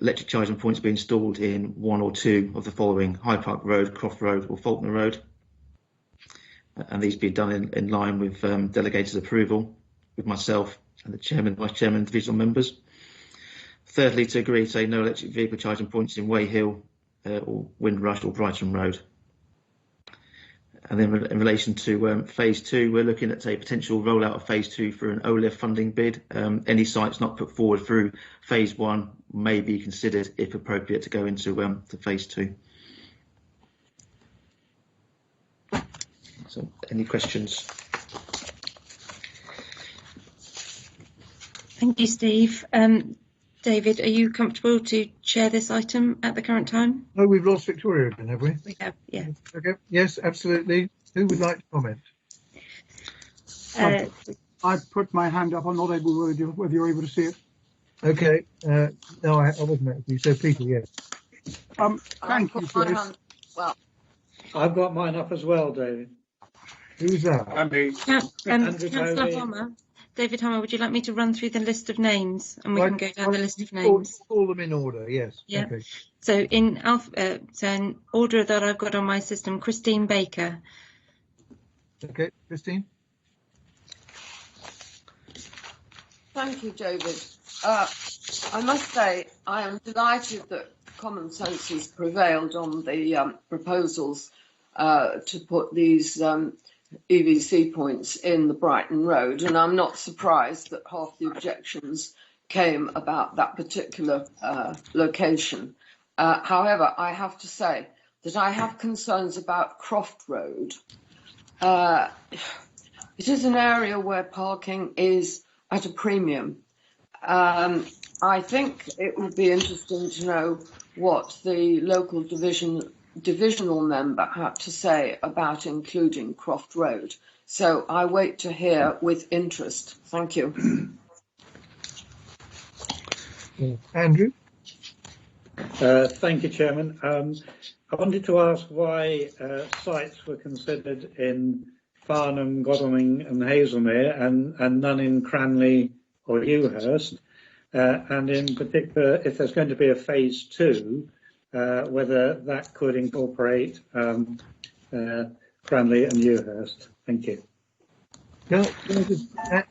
electric charging points be installed in 1 or 2 of the following: High Park Road, Croft Road or Faulkner Road. And these be done in line with delegated approval with myself and the chairman, vice chairman, and divisional members. Thirdly, to agree, say, no electric vehicle charging points in Way Hill or Windrush or Brighton Road. And then in relation to phase 2, we're looking at a potential rollout of phase 2 for an OLEV funding bid. Any sites not put forward through phase 1 may be considered, if appropriate, to go into to phase 2. So, any questions? Thank you, Steve. David, are you comfortable to chair this item at the current time? Oh, we've lost Victoria again, have we? We have, yeah. Okay. Yes, absolutely. Who would like to comment? I put my hand up. I'm not able whether you're able to see it. Okay. No, I wasn't actually. So, Peter, yes. Thank you for this. Well, I've got mine up as well, David. Who's that? Councillor Homer. David Homer, would you like me to run through the list of names, and we can go down the list of names? Call them in order, yes. Yeah. Okay. So in order that I've got on my system, Christine Baker. Okay, Christine. Thank you, David. I must say I am delighted that common sense has prevailed on the proposals to put these EVC points in the Brighton Road, and I'm not surprised that half the objections came about that particular location. However, I have to say that I have concerns about Croft Road. It is an area where parking is at a premium. I think it would be interesting to know what the local division divisional member had to say about including Croft Road. So I wait to hear with interest. Thank you. Andrew? Thank you, Chairman. I wanted to ask why sites were considered in Farnham, Godalming and Hazelmere and none in Cranley or Ewhurst. And in particular, if there's going to be a phase 2, whether that could incorporate Cranley and Ewhurst. Thank you.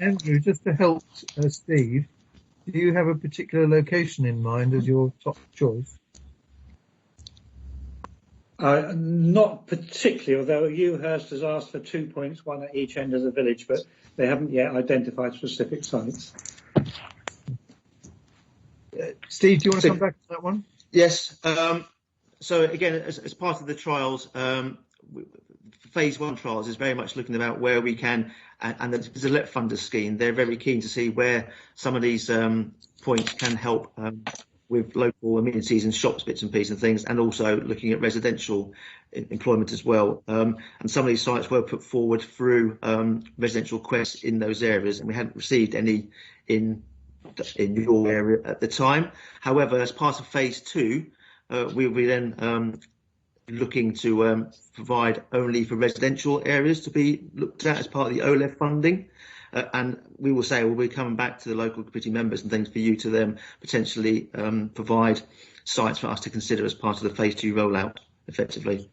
Andrew, just to help Steve, do you have a particular location in mind as your top choice? Not particularly, although Ewhurst has asked for 2 points, one at each end of the village, but they haven't yet identified specific sites. Steve, do you want to come back to that one? Yes. So again, as part of the trials, phase 1 trials is very much looking about where we can, and there's a LEP funder scheme. They're very keen to see where some of these points can help with local amenities and shops, bits and pieces and things, and also looking at residential employment as well. And some of these sites were put forward through residential quests in those areas, and we hadn't received any in your area at the time. However, as part of phase 2, we'll be then looking to provide only for residential areas to be looked at as part of the OLEV funding. And we will say, we'll be coming back to the local committee members and things for you to then potentially provide sites for us to consider as part of the phase 2 rollout effectively.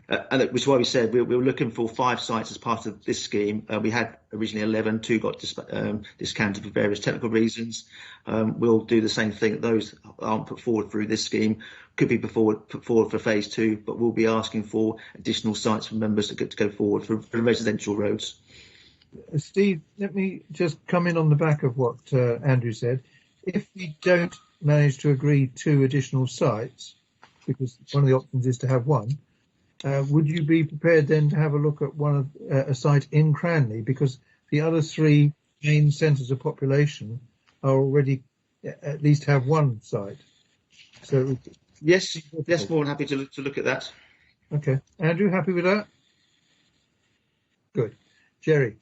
And which is why we said we were looking for 5 sites as part of this scheme. We had originally 11, 2 got discounted for various technical reasons. We'll do the same thing. Those aren't put forward through this scheme could be put forward for phase 2, but we'll be asking for additional sites for members to go forward for residential roads. Steve, let me just come in on the back of what Andrew said. If we don't manage to agree 2 additional sites, because one of the options is to have 1, would you be prepared then to have a look at a site in Cranley? Because the other 3 main centres of population are already at least have 1 site. So yes, more than happy to look at that. Okay, Andrew, happy with that? Good. Jerry.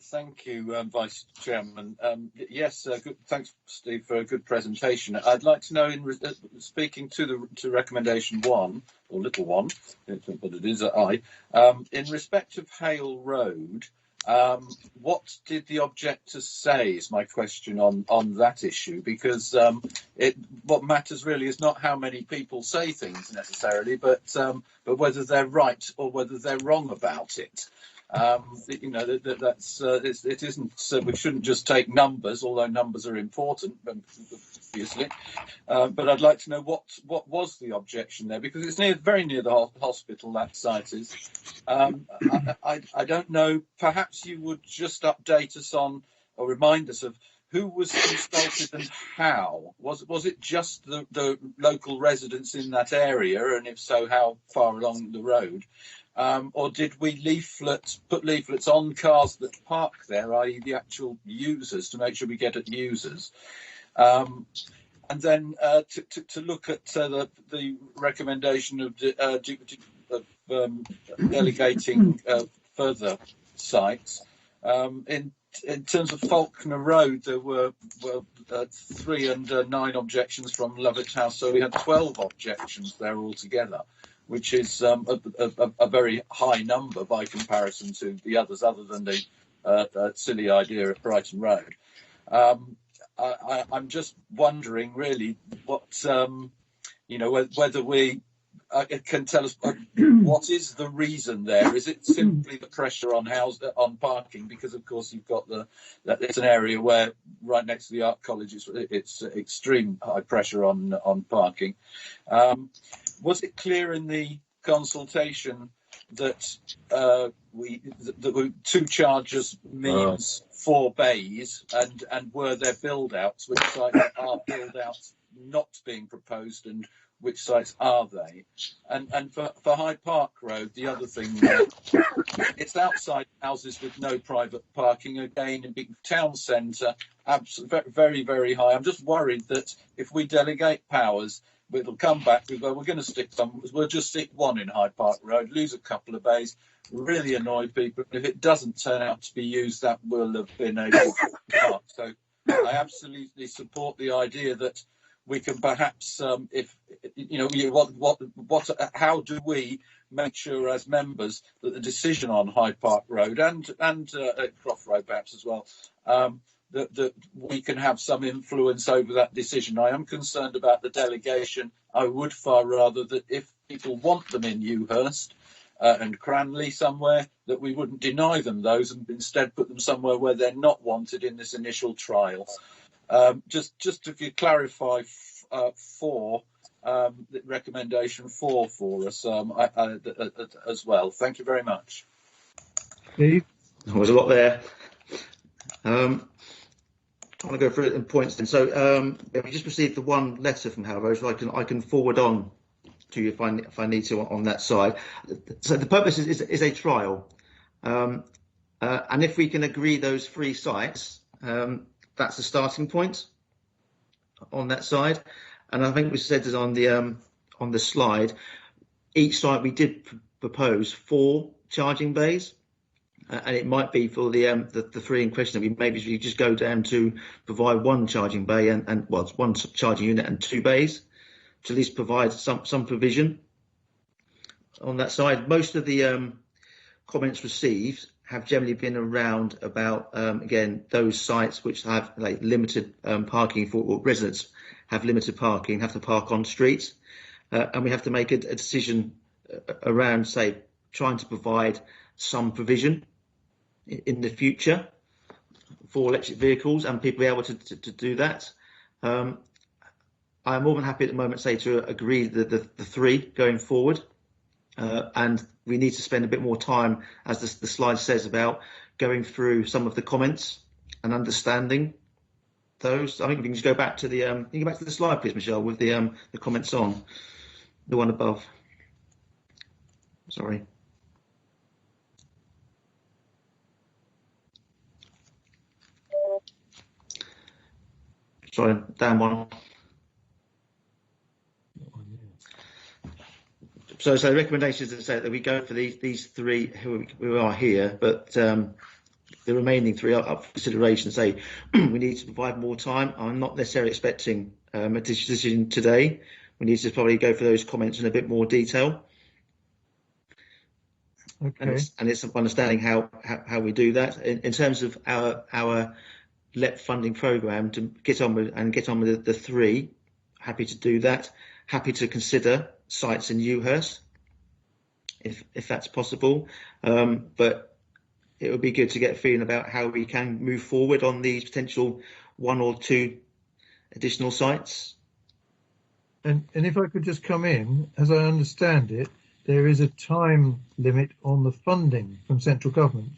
Thank you, Vice Chairman. Yes, thanks, Steve, for a good presentation. I'd like to know, speaking to recommendation 1, or little 1, but it is I, in respect of Hale Road, what did the objectors say is my question on that issue, because what matters really is not how many people say things necessarily, but whether they're right or whether they're wrong about it. You know, it isn't. We shouldn't just take numbers, although numbers are important, obviously. But I'd like to know what was the objection there, because it's very near the hospital. That site is. I don't know. Perhaps you would just update us on, or remind us of, who was consulted and how. Was it just the local residents in that area, and if so, how far along the road? Or did we put leaflets on cars that park there, i.e. the actual users, to make sure we get at users? And then to look at the recommendation of delegating further sites. In terms of Faulkner Road, there were 3 and 9 objections from Lovett House, so we had 12 objections there altogether, which is a very high number by comparison to the others, other than the silly idea of Brighton Road. I'm just wondering, really, what whether we can tell us what is the reason there. Is it simply the pressure on parking? Because of course you've got it's an area where right next to the Art College it's extreme high pressure on parking. Was it clear in the consultation that that 2 charges means 4 bays, and were there build outs? Which sites are build outs not being proposed and which sites are they? And for Hyde Park Road, the other thing there, it's outside houses with no private parking, again, in big town centre, very, very high. I'm just worried that if we delegate powers, it'll come back, we're going to stick some, we'll just stick one in Hyde Park Road, lose a couple of bays, really annoy people. If it doesn't turn out to be used, that will have been able to park. So I absolutely support the idea that we can perhaps, how do we make sure as members that the decision on Hyde Park Road and Croft Road perhaps as well, that we can have some influence over that decision. I am concerned about the delegation. I would far rather that if people want them in Ewhurst and Cranley somewhere, that we wouldn't deny them those and instead put them somewhere where they're not wanted in this initial trial. Just to clarify the recommendation 4 for us as well. Thank you very much. Steve? There was a lot there. I want to go through it in points then. So we just received the one letter from Harrow, so I can forward on to you if I need to on that side. So the purpose is a trial, and if we can agree those 3 sites, that's the starting point on that side. And I think we said this on the slide. Each site we did propose 4 charging bays. And it might be for the 3 in question that maybe we just go down to provide 1 charging bay and it's 1 charging unit and 2 bays to at least provide some provision on that side. Most of the comments received have generally been around about again those sites which have limited parking for residents have limited parking, have to park on streets, and we have to make a decision around say trying to provide some provision in the future for electric vehicles and people be able to do that. I'm more than happy at the moment, say, to agree the 3 going forward. And we need to spend a bit more time, as the slide says, about going through some of the comments and understanding those. I think we can just go back to the slide, please, Michelle, with the comments on the one above. Sorry. Sorry, down one. So the recommendations are say that we go for these 3 who are here, but the remaining 3 are up for consideration. Say we need to provide more time. I'm not necessarily expecting a decision today. We need to probably go for those comments in a bit more detail. Okay. And it's understanding how we do that in terms of our LEP funding programme to get on with the 3. Happy to do that. Happy to consider sites in Ewhurst if that's possible. But it would be good to get a feeling about how we can move forward on these potential 1 or 2 additional sites. And if I could just come in, as I understand it, there is a time limit on the funding from central government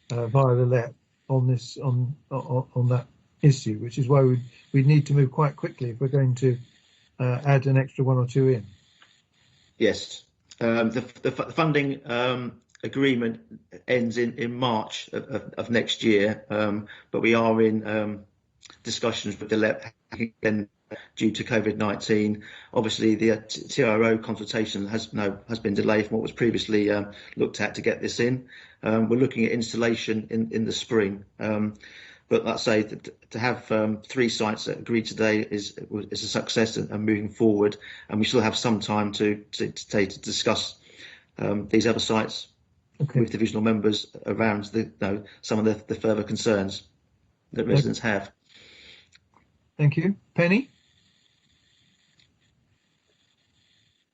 via the LEP on that issue, which is why we need to move quite quickly if we're going to add an extra 1 or 2 in. Yes, the funding agreement ends in March of next year, but we are in discussions with the LEP again due to COVID-19. Obviously, the TRO consultation has been delayed from what was previously looked at to get this in. We're looking at installation in the spring. But let's say that to have 3 sites that agreed today is a success and moving forward, and we still have some time to discuss these other sites with divisional members around some of the further concerns that residents have. Thank you. Penny?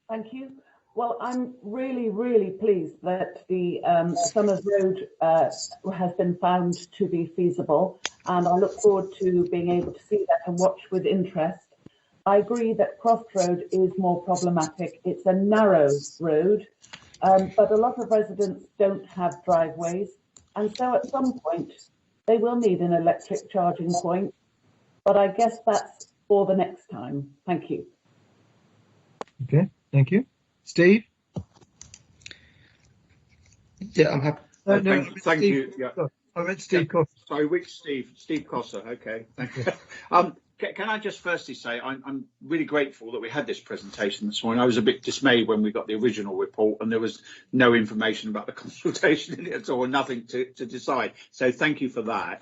Thank you. Well, I'm really, really pleased that the Summers Road has been found to be feasible, and I look forward to being able to see that and watch with interest. I agree that Croft Road is more problematic. It's a narrow road, but a lot of residents don't have driveways, and so at some point they will need an electric charging point. But I guess that's for the next time. Thank you. Okay, thank you. Steve? Yeah, I'm happy. Thank you. Yeah. I meant Steve Coster. Sorry, which Steve? Steve Coster. Okay, thank you. Can I just firstly say I'm really grateful that we had this presentation this morning. I was a bit dismayed when we got the original report and there was no information about the consultation in it at all, nothing to decide. So thank you for that.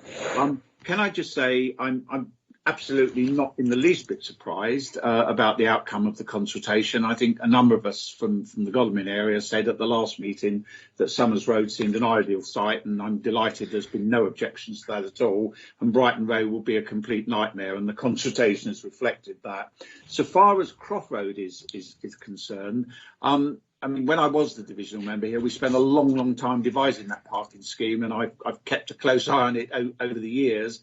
Can I just say I'm absolutely not in the least bit surprised about the outcome of the consultation. I think a number of us from the Godalming area said at the last meeting that Somers Road seemed an ideal site, and I'm delighted there's been no objections to that at all. And Brighton Road will be a complete nightmare, and the consultation has reflected that. So far as Croft Road is concerned, I mean, when I was the divisional member here, we spent a long time devising that parking scheme, and I've kept a close eye on it over the years.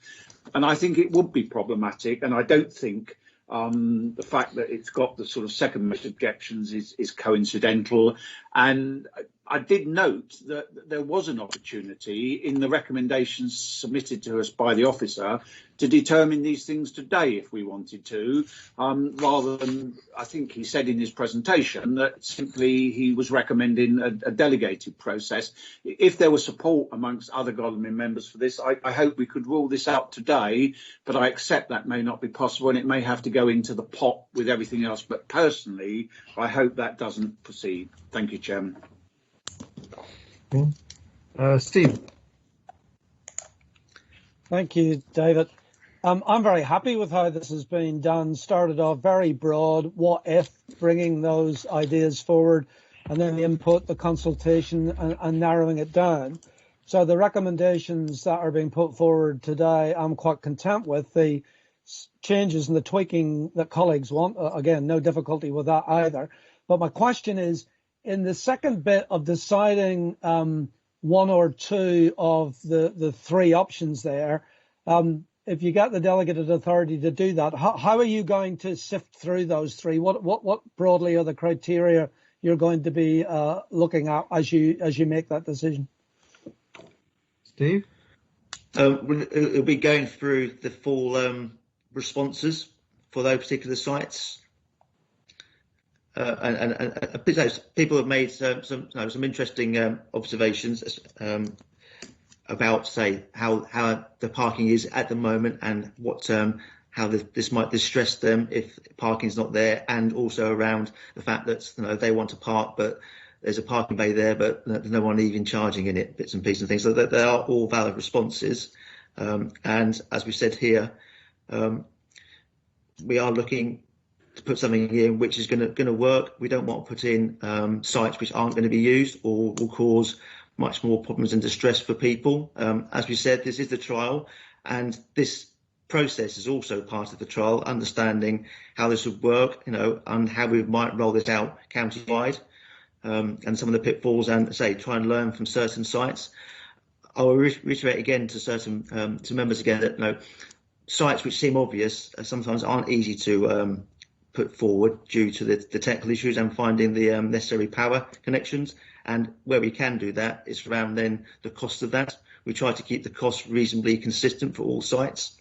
And I think it would be problematic, and I don't think the fact that it's got the sort of second most objections is coincidental. And I did note that there was an opportunity in the recommendations submitted to us by the officer to determine these things today if we wanted to, rather than, I think he said in his presentation that simply he was recommending a delegated process. If there was support amongst other Godalming members for this, I hope we could rule this out today, but I accept that may not be possible and it may have to go into the pot with everything else. But personally, I hope that doesn't proceed. Thank you, Chairman. Steve. Thank you, David. I'm very happy with how this has been done. Started off very broad, what if, bringing those ideas forward, and then the input, the consultation, and narrowing it down. So the recommendations that are being put forward today, I'm quite content with. The changes and the tweaking that colleagues want, again, no difficulty with that either. But my question is, in the second bit of deciding one or two of the three options there, if you get the delegated authority to do that, how are you going to sift through those three? What broadly are the criteria you're going to be looking at as you make that decision? Steve? It'll be going through the full responses for those particular sites. And people have made some interesting observations about, say, how the parking is at the moment, and what how this might distress them if parking is not there, and also around the fact that they want to park, but there's a parking bay there, but there's no one even charging in it, bits and pieces and things. So that they are all valid responses. And as we said here, we are looking to put something in which is going to work. We don't want to put in sites which aren't going to be used or will cause much more problems and distress for people. As we said, this is the trial, and this process is also part of the trial, understanding how this would work, and how we might roll this out county-wide, and some of the pitfalls, and try and learn from certain sites. I will reiterate again to certain to members again that sites which seem obvious sometimes aren't easy to put forward due to the technical issues and finding the necessary power connections. And where we can do that is around then the cost of that. We try to keep the cost reasonably consistent for all sites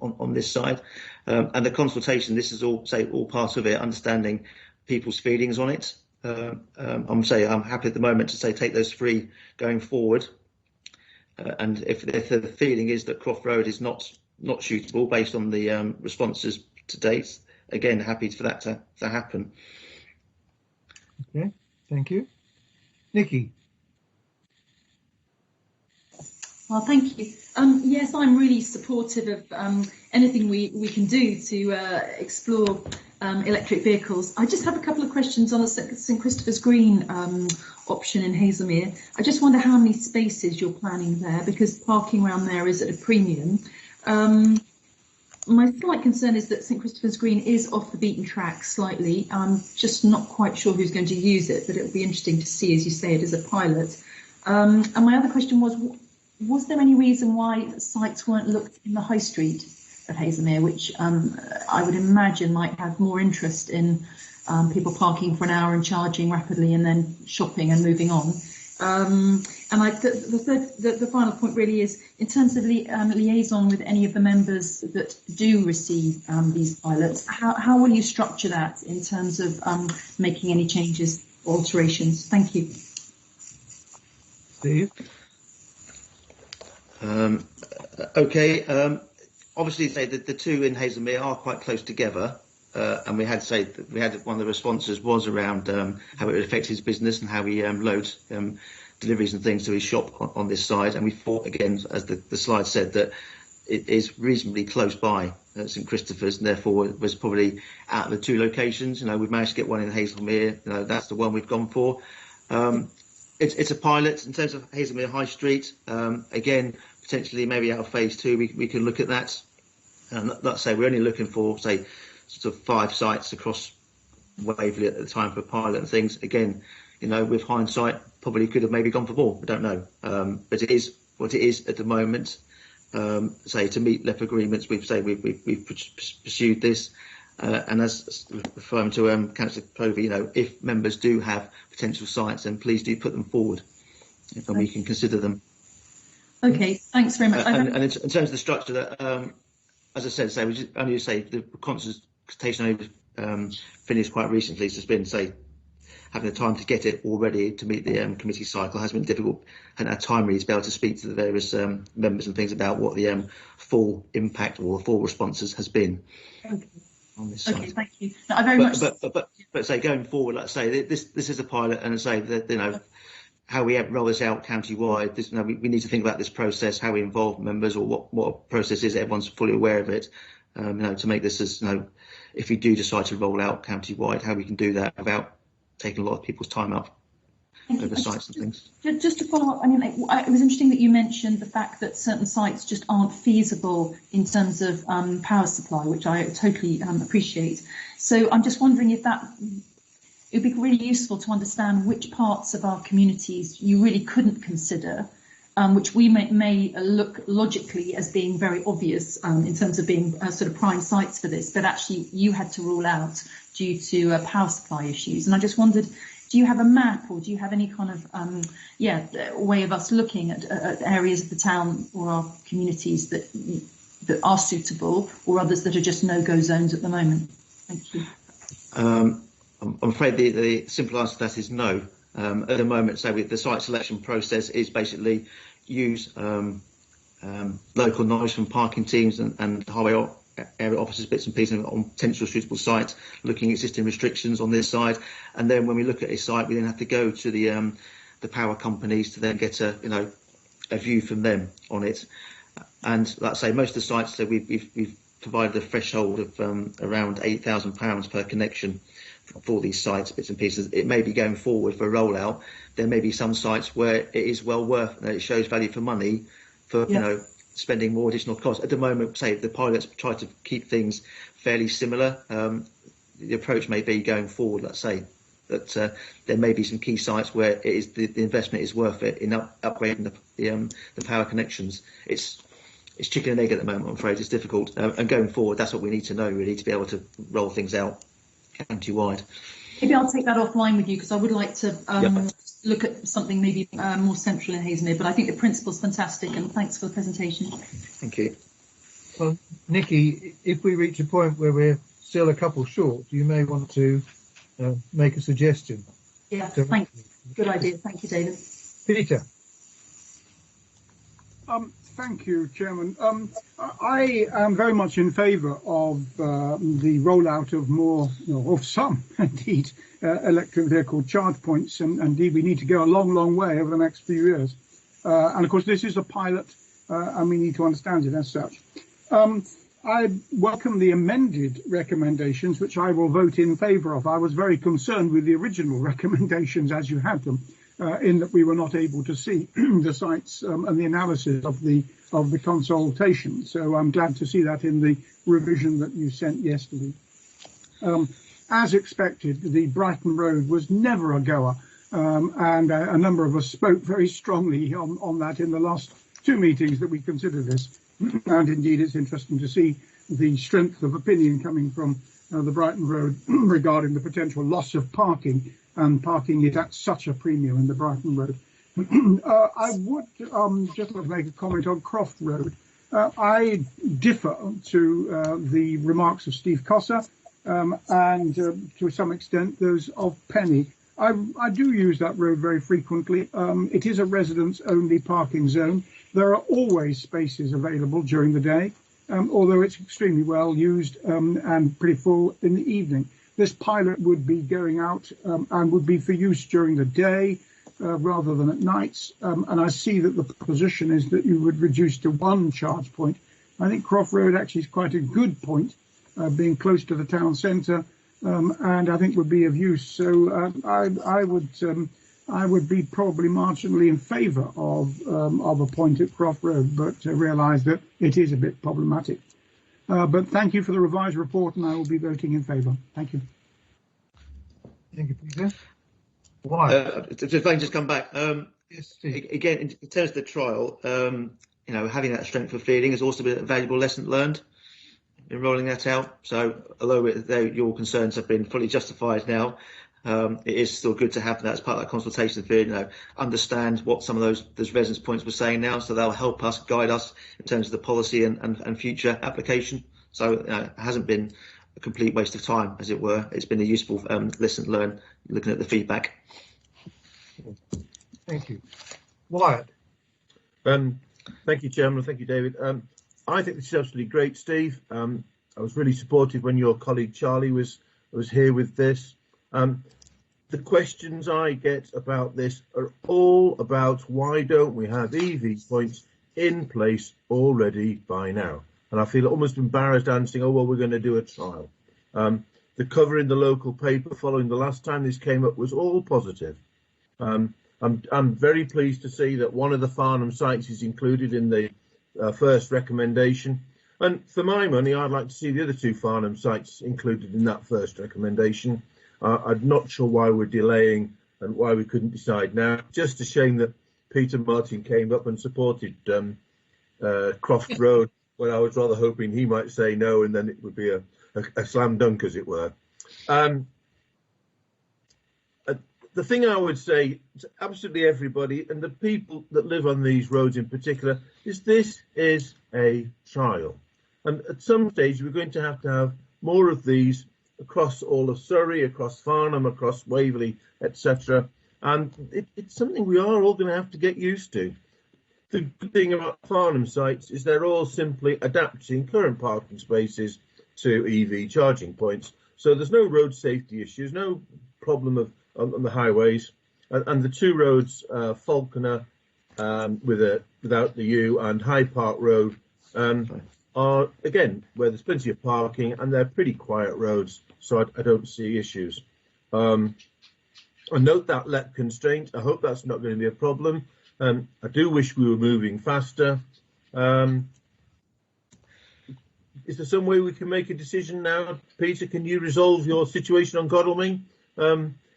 on this side. And the consultation, this is all part of it, understanding people's feelings on it. I'm happy at the moment to take those three going forward. And if the feeling is that Croft Road is not suitable based on the responses to date, again, happy for that to happen. Okay, thank you. Nikki. Well, thank you. Yes, I'm really supportive of anything we can do to explore electric vehicles. I just have a couple of questions on the St Christopher's Green option in Hazelmere. I just wonder how many spaces you're planning there, because parking around there is at a premium. My slight concern is that St Christopher's Green is off the beaten track slightly. I'm just not quite sure who's going to use it, but it will be interesting to see, as you say, it as a pilot. And my other question was there any reason why sites weren't looked in the high street of Hazelmere, which I would imagine might have more interest in people parking for an hour and charging rapidly and then shopping and moving on? And the final point really is, in terms of liaison with any of the members that do receive these pilots, how will you structure that in terms of making any changes or alterations? Thank you. Steve? Okay. Obviously, say that the two in Hazelmere are quite close together, and we had one of the responses was around how it would affect his business and how he loads deliveries and things to his shop on this side. And we thought, again, as the slide said, that it is reasonably close by St Christopher's, and therefore it was probably out of the two locations. We've managed to get one in Hazelmere. That's the one we've gone for. It's a pilot in terms of Hazelmere High Street. Again, potentially maybe out of phase 2, we can look at that. And let's say we're only looking for, say, sort of 5 sites across Waverley at the time for a pilot and things. Again, with hindsight, probably could have maybe gone for more. I don't know. But it is what it is at the moment. Say to meet LEP agreements, we've pursued this. And as referring to Councillor Povey, if members do have potential sites, then please do put them forward, and we can consider them. Okay, thanks very much. And in terms of the structure, that as I said, we just only say the consultation finished quite recently. So it's been, say, having the time to get it all ready to meet the committee cycle has been difficult, and had time really to be able to speak to the various members and things about what the full impact or the full responses has been. Okay. On this side. Okay, thank you. No, I very much. But say going forward, let's say this is a pilot, and say that how we roll this out county-wide. We need to think about this process, how we involve members, or what process is. Everyone's fully aware of it. To make this as if we do decide to roll out county-wide, how we can do that without taking a lot of people's time up over sites and things. Just to follow up, it was interesting that you mentioned the fact that certain sites just aren't feasible in terms of power supply, which I totally appreciate. So I'm just wondering if it would be really useful to understand which parts of our communities you really couldn't consider, which we may look logically as being very obvious in terms of being sort of prime sites for this, but actually you had to rule out due to power supply issues. And I just wondered, do you have a map, or do you have any kind of way of us looking at areas of the town or our communities that are suitable, or others that are just no-go zones at the moment? Thank you. I'm afraid the simple answer to that is no. At the moment, so the site selection process is basically use local knowledge from parking teams and highway area officers, bits and pieces on potential suitable sites, looking at existing restrictions on this side, and then when we look at a site, we then have to go to the power companies to then get a view from them on it. And like I say, most of the sites that we've provided a threshold of around £8,000 per connection for these sites, bits and pieces. It may be going forward for a rollout. There may be some sites where it is well worth, it shows value for money for spending more additional costs. At the moment, say the pilots try to keep things fairly similar. The approach may be going forward, let's say, that there may be some key sites where it is the investment is worth it in upgrading the power connections. It's chicken and egg at the moment, I'm afraid. It's difficult. And going forward, that's what we need to know, really, to be able to roll things out county-wide. Maybe I'll take that offline with you, because I would like to look at something maybe more central in Hazelmere, but I think the principle's fantastic, and thanks for the presentation. Thank you. Well, Nikki, if we reach a point where we're still a couple short, you may want to make a suggestion. Yeah, thank you. Good idea. Thank you, David. Peter. Thank you, Chairman. I am very much in favour of the rollout of more, of some, indeed, electric vehicle charge points, and indeed we need to go a long, long way over the next few years. And of course, this is a pilot, and we need to understand it as such. I welcome the amended recommendations, which I will vote in favour of. I was very concerned with the original recommendations as you had them, in that we were not able to see the sites and the analysis of the consultation. So I'm glad to see that in the revision that you sent yesterday. As expected, the Brighton Road was never a goer, and a number of us spoke very strongly on that in the last 2 meetings that we considered this. And indeed, it's interesting to see the strength of opinion coming from the Brighton Road regarding the potential loss of parking, and parking it at such a premium in the Brighton Road. I would just like to make a comment on Croft Road. I differ to the remarks of Steve Cossa and to some extent those of Penny. I do use that road very frequently. It is a residents-only parking zone. There are always spaces available during the day, although it's extremely well used and pretty full in the evening. This pilot would be going out and would be for use during the day rather than at nights. And I see that the position is that you would reduce to one charge point. I think Croft Road actually is quite a good point, being close to the town centre, and I think would be of use. So I would be probably marginally in favour of a point at Croft Road, but realise that it is a bit problematic. But thank you for the revised report, and I will be voting in favour. Thank you. Thank you, Peter. Why? If I can just come back. Yes, Steve. Again, in terms of the trial, having that strength of feeling has also been a valuable lesson learned in rolling that out. So although your concerns have been fully justified now, it is still good to have that as part of that consultation period, understand what some of those residence points were saying now, so they'll help us, guide us in terms of the policy and future application. So it hasn't been a complete waste of time, as it were. It's been a useful lesson learned, looking at the feedback. Thank you. Wyatt. Thank you, Chairman. Thank you, David. I think this is absolutely great, Steve. I was really supportive when your colleague Charlie was here with this. The questions I get about this are all about why don't we have EV points in place already by now? And I feel almost embarrassed answering, oh, well, we're going to do a trial. The cover in the local paper following the last time this came up was all positive. I'm very pleased to see that one of the Farnham sites is included in the first recommendation. And for my money, I'd like to see the other two Farnham sites included in that first recommendation. I'm not sure why we're delaying and why we couldn't decide now. Just a shame that Peter Martin came up and supported Croft Road, when I was rather hoping he might say no, and then it would be a slam dunk, as it were. The thing I would say to absolutely everybody, and the people that live on these roads in particular, is this is a trial. And at some stage, we're going to have more of these across all of Surrey, across Farnham, across Waverley, etc. And it's something we are all going to have to get used to. The good thing about Farnham sites is they're all simply adapting current parking spaces to EV charging points. So there's no road safety issues, no problem on the highways. And the two roads, Falconer without the U and Hyde Park Road, are, again, where there's plenty of parking and they're pretty quiet roads, so I don't see issues. I note that let constraint. I hope that's not going to be a problem. I do wish we were moving faster. Is there some way we can make a decision now? Peter, can you resolve your situation on Godalming?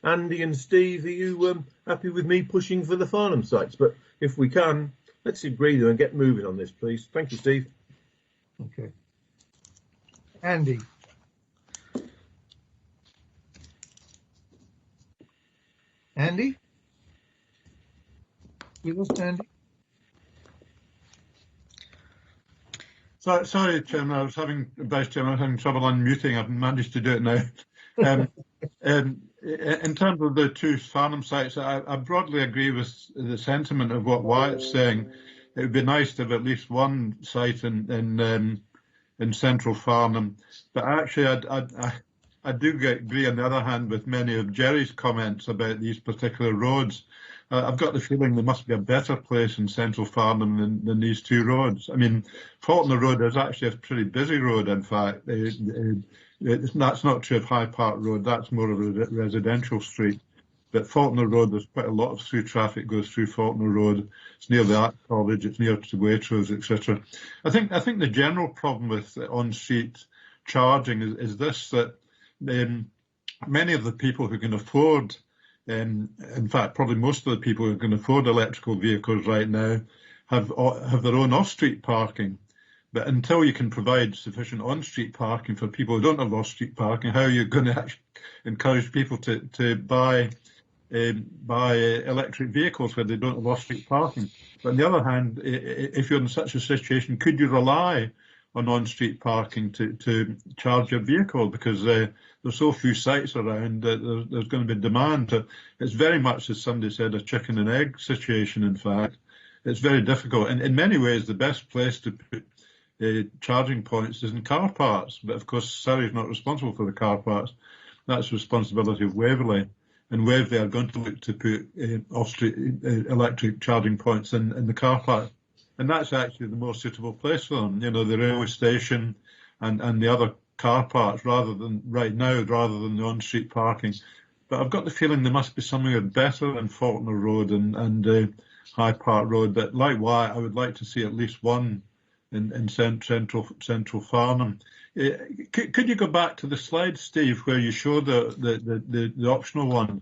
Andy and Steve, are you happy with me pushing for the Farnham sites? But if we can, let's agree them and get moving on this, please. Thank you, Steve. Okay. Andy. Andy? You with Andy? Sorry, Chairman, Vice Chairman, I was having trouble unmuting. I've managed to do it now. In terms of the two Farnham sites, I broadly agree with the sentiment of what Wyatt's saying. It would be nice to have at least one site in central Farnham, but actually I do agree on the other hand with many of Jerry's comments about these particular roads. I've got the feeling there must be a better place in central Farnham than these two roads. I mean, Faulkner Road is actually a pretty busy road, in fact. That's not true of Hyde Park Road, that's more of a residential street. But Faulkner Road, there's quite a lot of through traffic goes through Faulkner Road. It's near the Art College, it's near to Waitrose, etc. I think the general problem with on-street charging is this, that many of the people who can afford, in fact, probably most of the people who can afford electrical vehicles right now have their own off-street parking. But until you can provide sufficient on-street parking for people who don't have off-street parking, how are you going to actually encourage people to buy by electric vehicles where they don't have off-street parking. But on the other hand, if you're in such a situation, could you rely on on-street parking to charge your vehicle? Because there's so few sites around that there's going to be demand. It's very much, as somebody said, a chicken and egg situation, in fact. It's very difficult. And in many ways, the best place to put charging points is in car parks. But of course, Surrey is not responsible for the car parks. That's the responsibility of Waverley. And Waverley are going to look to put off-street electric charging points in the car park. And that's actually the more suitable place for them, the railway station and the other car parks, rather than the on-street parking. But I've got the feeling there must be somewhere better than Faulkner Road and High Park Road. But like Wyatt, I would like to see at least one in central Farnham. Could you go back to the slide, Steve, where you show the optional one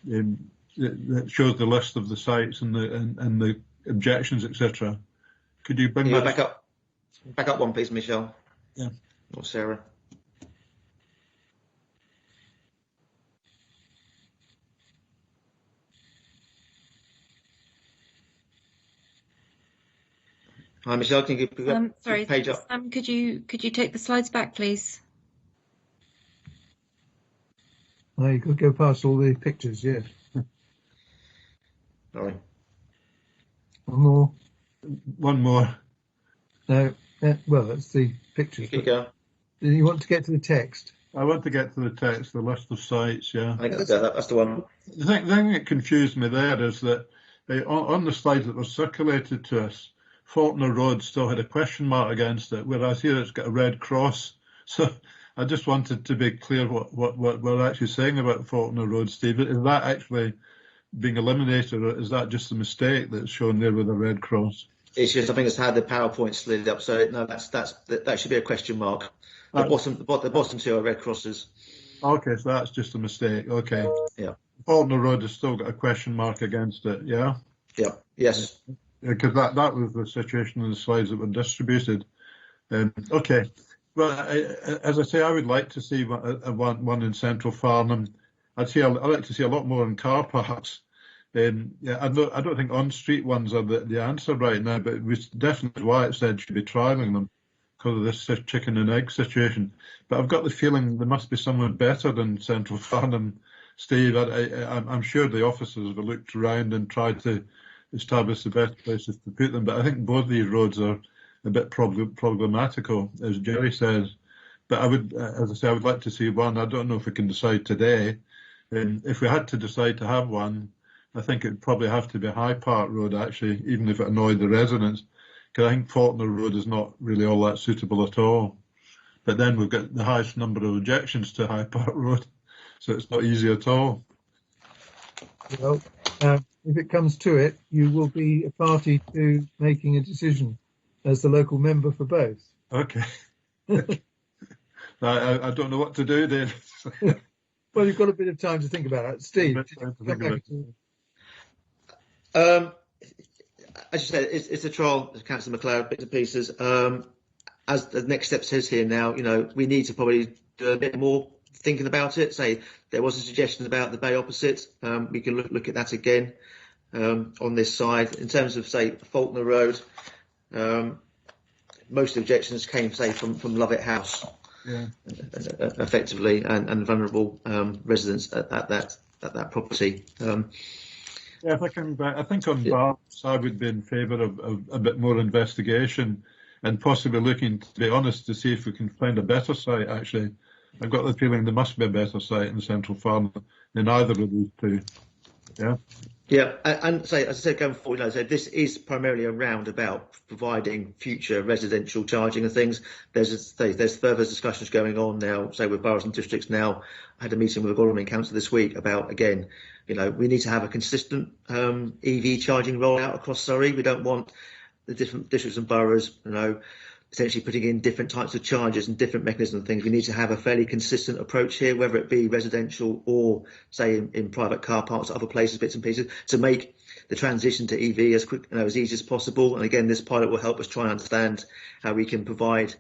that shows the list of the sites and the objections, etc.? Could you bring that back up one, please, Michelle? Yeah. Or Sarah. Hi, Michelle. Can you pick up sorry, page up? Could you take the slides back, please? Oh, you could go past all the pictures, yes. Sorry. One more. No, well, that's the pictures. You want to get to the text? I want to get to the text, the list of sites, yeah. I think that's the one. The thing that confused me there is that on the slides that were circulated to us, Faulkner Road still had a question mark against it, whereas here it's got a red cross. So I just wanted to be clear what we're actually saying about Faulkner Road, Steve. Is that actually being eliminated, or is that just a mistake that's shown there with a red cross? It's just, I think it's how the PowerPoint slid up. So no, that should be a question mark. The bottom two are red crosses. Okay, so that's just a mistake. Okay. Yeah. Faulkner Road has still got a question mark against it. Yeah. Yeah. Yes. Because that was the situation in the slides that were distributed. Okay. Well, as I say, I would like to see one in central Farnham. I'd like to see a lot more in car parks. I don't think on-street ones are the answer right now, but it was definitely why it said should be trialling them because of this chicken and egg situation. But I've got the feeling there must be someone better than central Farnham, Steve. I'm sure the officers have looked around and tried to establish the best places to put them, but I think both these roads are a bit problematical, as Jerry says. But I would, as I say, I would like to see one. I don't know if we can decide today. If we had to decide to have one, I think it would probably have to be High Park Road, actually, even if it annoyed the residents, because I think Faulkner Road is not really all that suitable at all. But then we've got the highest number of objections to High Park Road, so it's not easy at all. Well, if it comes to it, you will be a party to making a decision as the local member for both. Okay. I don't know what to do then. Well, you've got a bit of time to think about it. Steve, as you said, it's a trial, Councillor McLeod, bits and pieces. As the next step says here now, we need to probably do a bit more thinking about it. Say there was a suggestion about the bay opposite. We can look at that again on this side. In terms of, say, Faulkner Road, most objections came, say, from Lovett House, yeah, effectively, and vulnerable residents at that property. Yeah, if I come back, I think on balance, I would be in favour of a bit more investigation and possibly looking, to be honest, to see if we can find a better site, actually. I've got the feeling there must be a better site in Central Farnham than either of these two. Yeah. Yeah, and say, as I said, going forward, this is primarily around about providing future residential charging of things. There's further discussions going on now, say with boroughs and districts now. I had a meeting with the Godalming Council this week about, again, we need to have a consistent EV charging rollout across Surrey. We don't want the different districts and boroughs, essentially putting in different types of charges and different mechanisms and things. We need to have a fairly consistent approach here, whether it be residential or, say, in private car parks, other places, bits and pieces, to make the transition to EV as quick, as easy as possible. And again, this pilot will help us try and understand how we can provide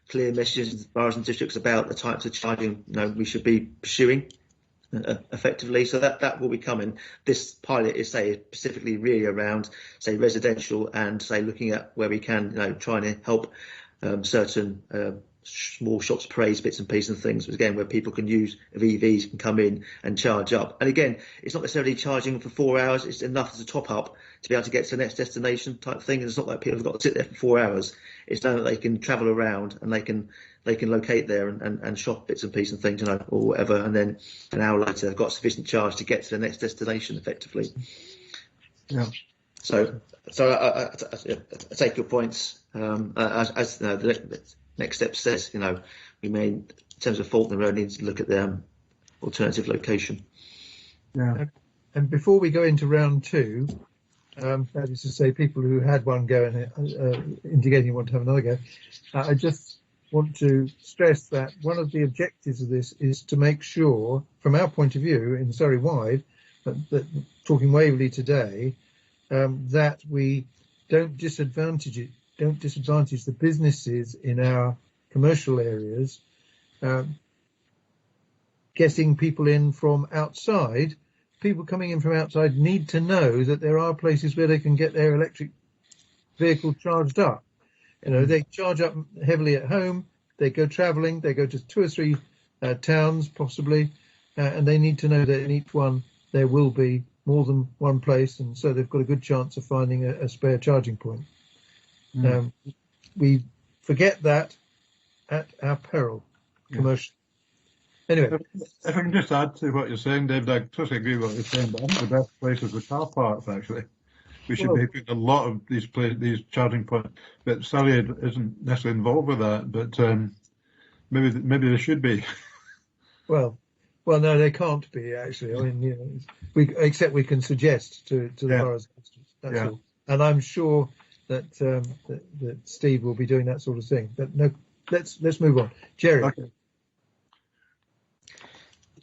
clear messages to boroughs and districts about the types of charging we should be pursuing. effectively. So that will be coming. This pilot is, say, specifically really around, say, residential and, say, looking at where we can, trying to help certain small shops, parades, bits and pieces and things, but again, where people can use EVs, can come in and charge up. And again, it's not necessarily charging for 4 hours, it's enough as a top up to be able to get to the next destination type thing. And it's not like people have got to sit there for 4 hours. It's known that they can travel around and they can locate there and shop bits and pieces and things, or whatever, and then an hour later they've got sufficient charge to get to the next destination effectively. Yeah. So I take your points. As the next step says, we may, in terms of Faulkner Road, need to look at the alternative location. Yeah. And before we go into round two, that is to say, people who had one go and indicating you want to have another go, I just want to stress that one of the objectives of this is to make sure, from our point of view in Surrey wide, that talking Waverley today, that we don't disadvantage the businesses in our commercial areas, getting people in from outside. People coming in from outside need to know that there are places where they can get their electric vehicle charged up. They charge up heavily at home, they go travelling, they go to 2 or 3 towns possibly, and they need to know that in each one there will be more than one place, and so they've got a good chance of finding a spare charging point. We forget that at our peril, commercially. Anyway. If I can just add to what you're saying, David, I totally agree with what you're saying, but I think the best place is the car parks, actually. We should be putting a lot of these charging points, but Surrey isn't necessarily involved with that, but maybe they should be. Well, no, they can't be, actually. I mean, except we can suggest to the boroughs. That's all. And I'm sure that Steve will be doing that sort of thing. But no, let's move on. Jerry. Okay.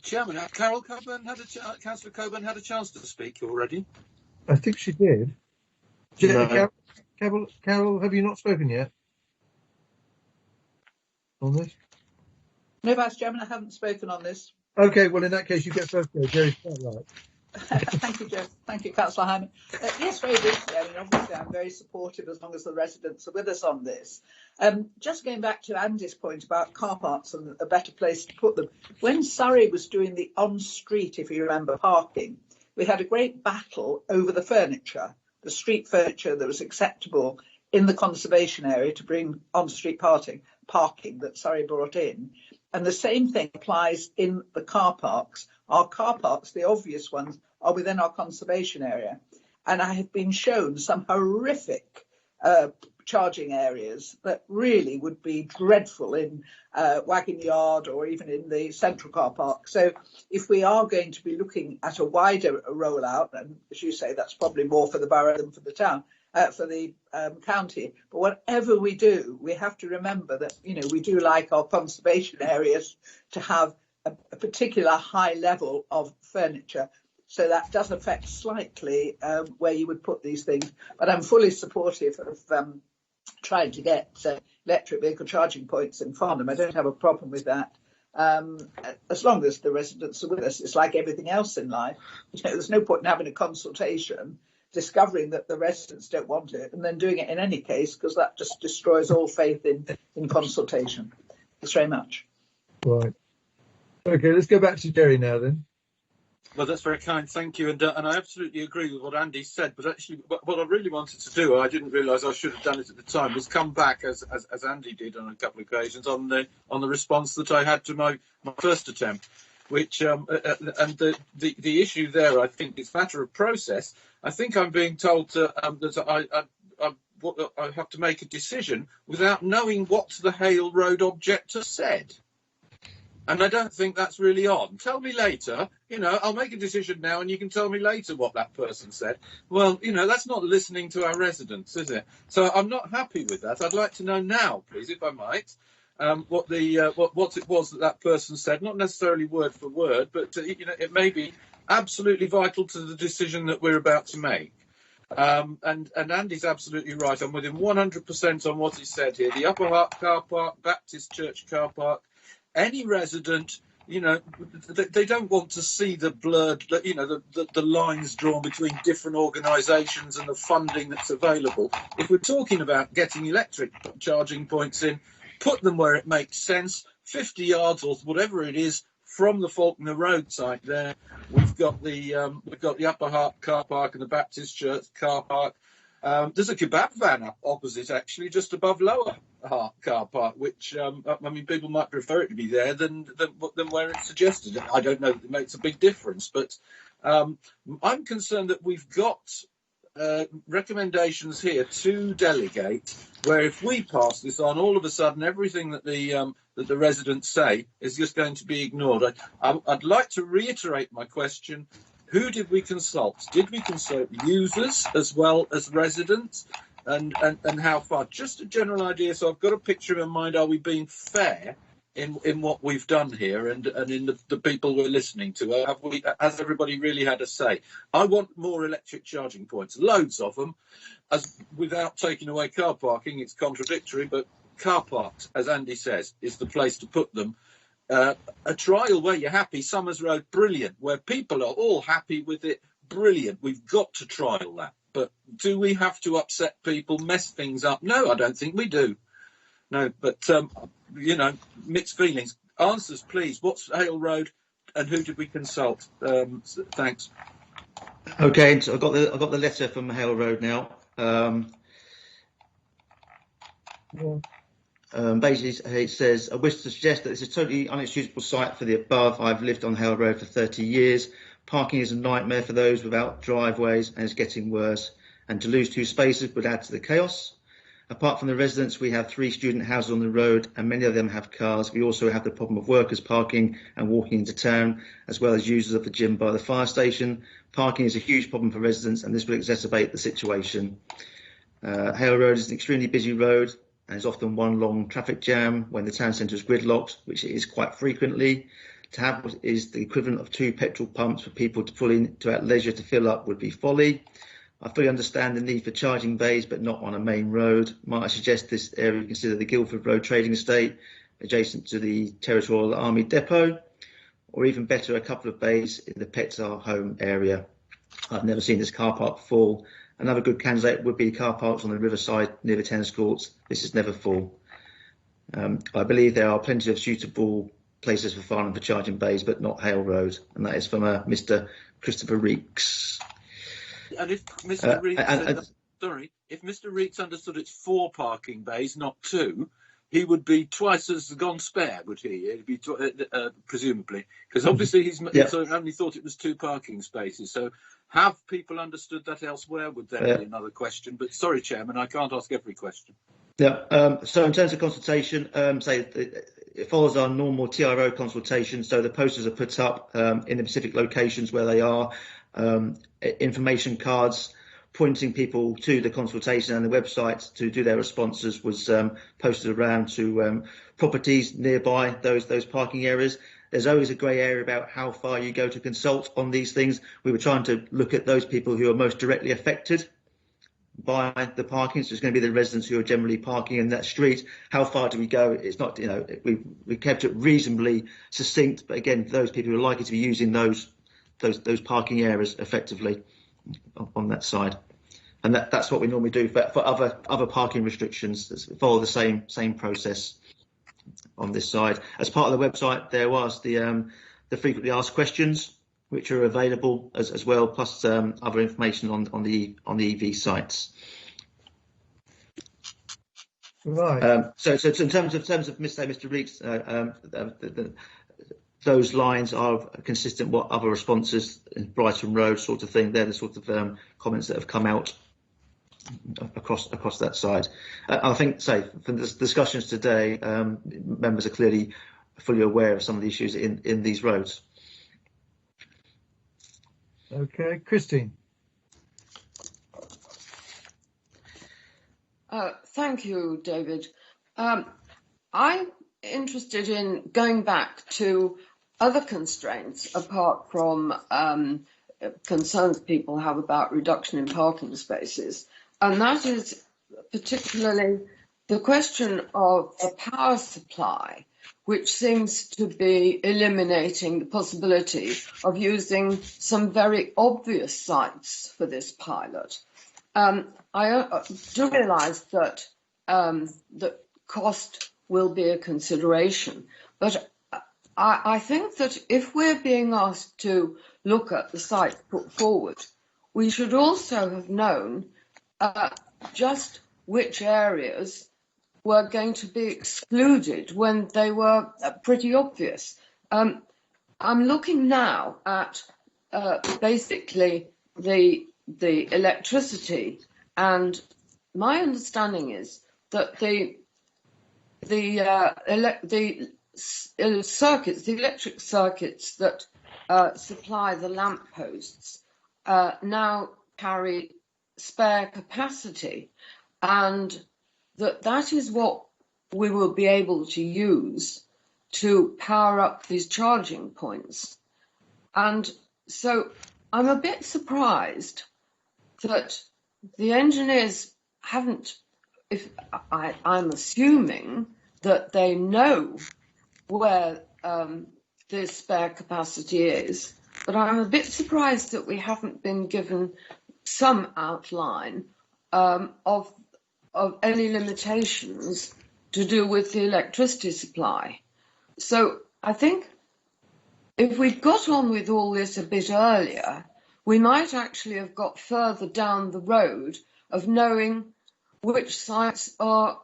Chairman, Councillor Coburn had a chance to speak already. I think she did. No. Carol, have you not spoken yet on this? No, Vice Chairman, I haven't spoken on this. Okay, well, in that case, you get first go. Jerry's quite right. Thank you, Joe. Thank you, Councillor Hyman. Yes, very briefly. I mean, obviously, I'm very supportive as long as the residents are with us on this. Just going back to Andy's point about car parks and a better place to put them. When Surrey was doing the on-street, if you remember, parking, we had a great battle over the furniture, the street furniture that was acceptable in the conservation area to bring on-street parking that Surrey brought in. And the same thing applies in the car parks. Our car parks, the obvious ones, are within our conservation area. And I have been shown some horrific charging areas that really would be dreadful in Wagon Yard or even in the central car park. So if we are going to be looking at a wider rollout, and as you say, that's probably more for the borough than for the town, for the county. But whatever we do, we have to remember that, we do like our conservation areas to have a particular high level of furniture. So that does affect slightly where you would put these things. But I'm fully supportive of trying to get electric vehicle charging points in Farnham. I don't have a problem with that. As long as the residents are with us. It's like everything else in life. There's no point in having a consultation, discovering that the residents don't want it, and then doing it in any case, because that just destroys all faith in consultation. Thanks very much. Right. Okay, let's go back to Jerry now then. Well, that's very kind, thank you. And I absolutely agree with what Andy said. But actually, what I really wanted to do, I didn't realise I should have done it at the time, was come back, as Andy did on a couple of occasions, on the response that I had to my first attempt. Which and the issue there, I think, is a matter of process. I think I'm being told that I have to make a decision without knowing what the Hale Road objector said. And I don't think that's really on. Tell me later, I'll make a decision now and you can tell me later what that person said. Well, that's not listening to our residents, is it? So I'm not happy with that. I'd like to know now, please, if I might, what it was that person said, not necessarily word for word, but, it may be absolutely vital to the decision that we're about to make. And Andy's absolutely right. I'm with him 100% on what he said here. The Upper Hart car park, Baptist Church car park, any resident you know, they don't want to see the blurred, you know, the lines drawn between different organisations and the funding that's available. If we're talking about getting electric charging points in, put them where it makes sense, 50 yards or whatever it is from the Faulkner Road site there. We've got the Upper Hart car park and the Baptist Church car park. There's a kebab van up opposite, actually, just above Lower Hart car park, which, I mean, people might prefer it to be there than where it's suggested. I don't know that it makes a big difference, but I'm concerned that we've got recommendations here to delegate, where if we pass this on, all of a sudden everything that the residents say is just going to be ignored. I'd like to reiterate my question. Who did we consult? Did we consult users as well as residents? And how far? Just a general idea, so I've got a picture in mind. Are we being fair in what we've done here and in the people we're listening to? Has everybody really had a say? I want more electric charging points, loads of them, without taking away car parking. It's contradictory, but car parks, as Andy says, is the place to put them. A trial where you're happy, Summers Road, brilliant. Where people are all happy with it, brilliant. We've got to trial that. But do we have to upset people, mess things up? No, I don't think we do. No, but, you know, mixed feelings. Answers, please. What's Hale Road and who did we consult? Thanks. Okay, so I've got the letter from Hale Road now. Basically, it says, I wish to suggest that it's a totally unexcusable site for the above. I've lived on Hale Road for 30 years. Parking is a nightmare for those without driveways and it's getting worse. And to lose 2 spaces would add to the chaos. Apart from the residents, we have 3 student houses on the road and many of them have cars. We also have the problem of workers parking and walking into town, as well as users of the gym by the fire station. Parking is a huge problem for residents and this will exacerbate the situation. Hale Road is an extremely busy road and it's often one long traffic jam when the town centre is gridlocked, which it is quite frequently. To have what is the equivalent of 2 petrol pumps for people to pull into at leisure to fill up would be folly. I fully understand the need for charging bays, but not on a main road. Might I suggest this area consider the Guildford Road trading estate, adjacent to the Territorial Army Depot, or even better, a couple of bays in the Petzar home area. I've never seen this car park full. Another good candidate would be car parks on the riverside near the tennis courts. This is never full. I believe there are plenty of suitable places for Farnham for charging bays, but not Hale Road. And that is from Mr. Christopher Reeks. And if Mr. Reeks, if Mr. Reeks understood it's 4 parking bays, not 2, he would be twice as gone spare, would he? He'd be presumably, because obviously he's only thought it was 2 parking spaces. So have people understood that elsewhere? Would there be another question? But sorry, Chairman, I can't ask every question. Yeah. So in terms of consultation, it follows our normal TRO consultation. So the posters are put up in the specific locations where they are. Information cards pointing people to the consultation and the website to do their responses was posted around to properties nearby those parking areas. There's always a grey area about how far you go to consult on these things. We were trying to look at those people who are most directly affected by the parking. So it's going to be the residents who are generally parking in that street. How far do we go? It's not, you know, we kept it reasonably succinct, but again, those people who are likely to be using those parking areas effectively on that side. And that's what we normally do for other parking restrictions. Follow the same process on this side. As part of the website, there was the frequently asked questions, which are available as well, plus other information on the EV sites. Right. So in terms of Mr. Reeks, those lines are consistent with other responses in Brighton Road sort of thing. They're the sort of comments that have come out across that side. I think, from the discussions today, members are clearly fully aware of some of the issues in these roads. Okay, Christine. Thank you, David. I'm interested in going back to other constraints apart from concerns people have about reduction in parking spaces, and that is particularly the question of the power supply. which seems to be eliminating the possibility of using some very obvious sites for this pilot. I do realise that that cost will be a consideration, but I think that if we're being asked to look at the sites put forward, we should also have known just which areas were going to be excluded when they were pretty obvious. I'm looking now at basically the electricity, and my understanding is that the electric circuits that supply the lamp posts now carry spare capacity, and that is what we will be able to use to power up these charging points. And so I'm a bit surprised that the engineers haven't, I'm assuming that they know where the spare capacity is, but I'm a bit surprised that we haven't been given some outline of any limitations to do with the electricity supply. So I think if we'd got on with all this a bit earlier, we might actually have got further down the road of knowing which sites are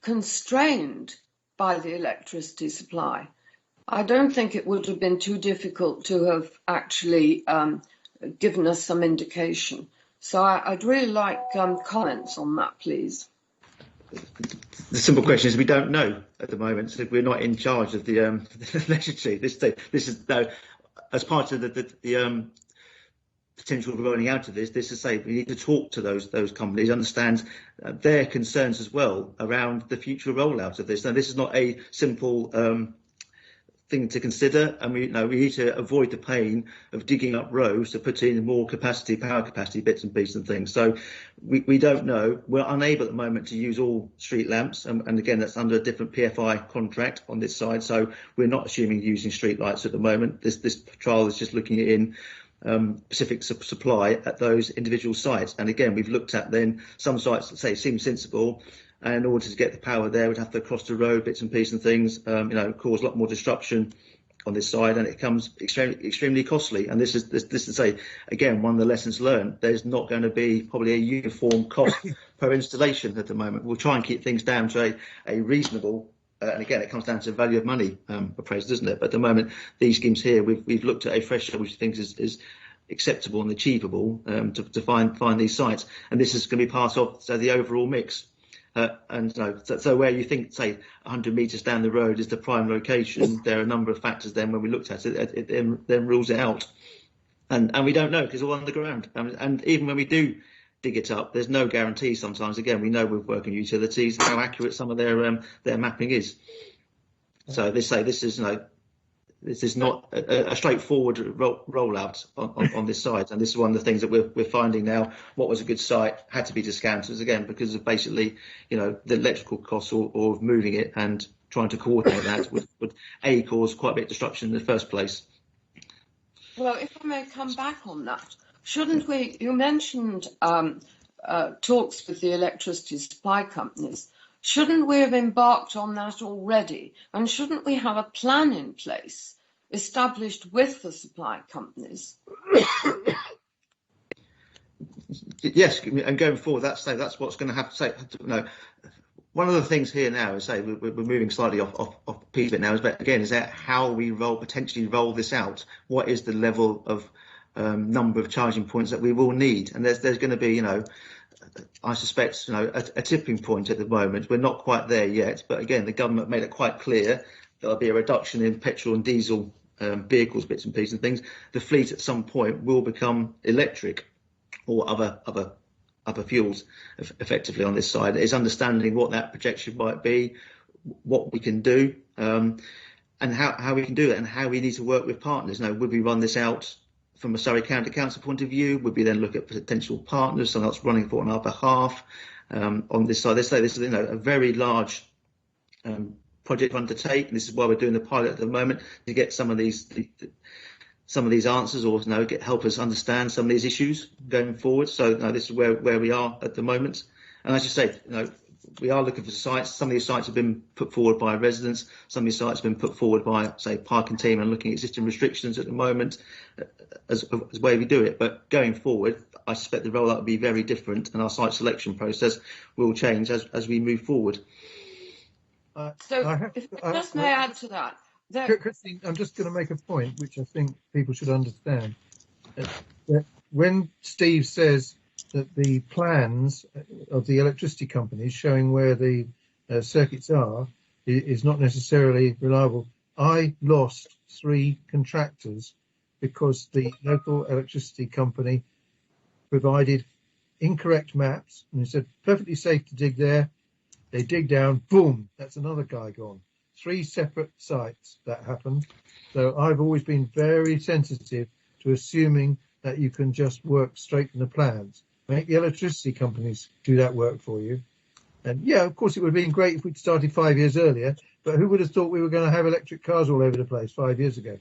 constrained by the electricity supply. I don't think it would have been too difficult to have actually given us some indication. So I'd really like comments on that, please. The simple question is we don't know at the moment, so we're not in charge of the legislature. This is no, as part of the potential of rolling out of this. This is say we need to talk to those companies, understand their concerns as well around the future rollout of this. Now, this is not a simple thing to consider, and we need to avoid the pain of digging up rows to put in more capacity, power capacity bits and pieces and things. So we don't know. We're unable at the moment to use all street lamps, and again that's under a different PFI contract on this side. So we're not assuming using street lights at the moment. This trial is just looking in specific supply at those individual sites. And again, we've looked at then some sites that say seem sensible. And in order to get the power there, we'd have to cross the road, bits and pieces and things, cause a lot more disruption on this side, and it becomes extremely costly. And this is to say, again, one of the lessons learned, there's not going to be probably a uniform cost per installation at the moment. We'll try and keep things down to a reasonable, and again, it comes down to value of money appraisal, doesn't it? But at the moment, these schemes here, we've looked at a threshold which I think is acceptable and achievable to find these sites. And this is going to be part of the overall mix. So where you think, say, 100 metres down the road is the prime location, there are a number of factors then when we looked at it, it then rules it out. And we don't know because it's all underground. And even when we do dig it up, there's no guarantee sometimes. Again, we know with working utilities how accurate some of their mapping is. So this is not a straightforward rollout on this site, and this is one of the things that we're finding now. What was a good site had to be discounted again because of basically, the electrical costs or of moving it and trying to coordinate that would cause quite a bit of disruption in the first place. Well, if I may come back on that, shouldn't we? You mentioned talks with the electricity supply companies. Shouldn't we have embarked on that already? And shouldn't we have a plan in place established with the supply companies? Yes, and going forward, that's what's going to have to say. One of the things here now is we're moving slightly off piece bit now. Is that how we potentially roll this out? What is the level of number of charging points that we will need? And there's going to be I suspect a tipping point at the moment. We're not quite there yet, but again, the government made it quite clear there'll be a reduction in petrol and diesel vehicles, bits and pieces and things. The fleet at some point will become electric or other fuels effectively on this side. It's understanding what that projection might be, what we can do, and how we can do it, and how we need to work with partners. Would we run this out from a Surrey County Council point of view? Would we then look at potential partners, someone else running for on our behalf on this side? They say this is a very large project to undertake, and this is why we're doing the pilot at the moment, to get some of these answers, or help us understand some of these issues going forward. So this is where we are at the moment. And as you say, we are looking for sites. Some of these sites have been put forward by residents. Some of these sites have been put forward by, say, parking team, and looking at existing restrictions at the moment as the way we do it. But going forward, I suspect the rollout will be very different, and our site selection process will change as we move forward. So, if I just may add to that. Christine, I'm just going to make a point which I think people should understand. That when Steve says that the plans of the electricity companies showing where the circuits are is not necessarily reliable, I lost 3 contractors because the local electricity company provided incorrect maps, and they said perfectly safe to dig there. They dig down, boom, that's another guy gone. 3 separate sites that happened. So I've always been very sensitive to assuming that you can just work straight from the plans. Make the electricity companies do that work for you. And yeah, of course, it would have been great if we'd started 5 years earlier, but who would have thought we were going to have electric cars all over the place 5 years ago?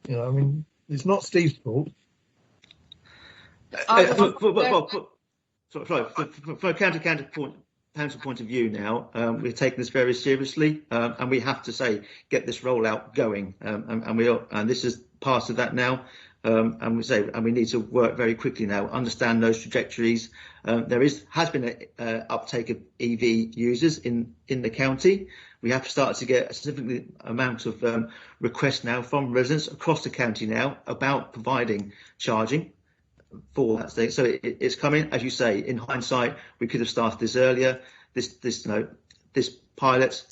I mean, it's not Steve's fault. From a council point of view now, we're taking this very seriously, and we have to get this rollout going, and this is part of that now. And we need to work very quickly now, understand those trajectories. There has been an uptake of EV users in the county. We have started to get a significant amount of requests now from residents across the county now about providing charging for that thing. So it's coming, as you say. In hindsight, we could have started this earlier. This pilot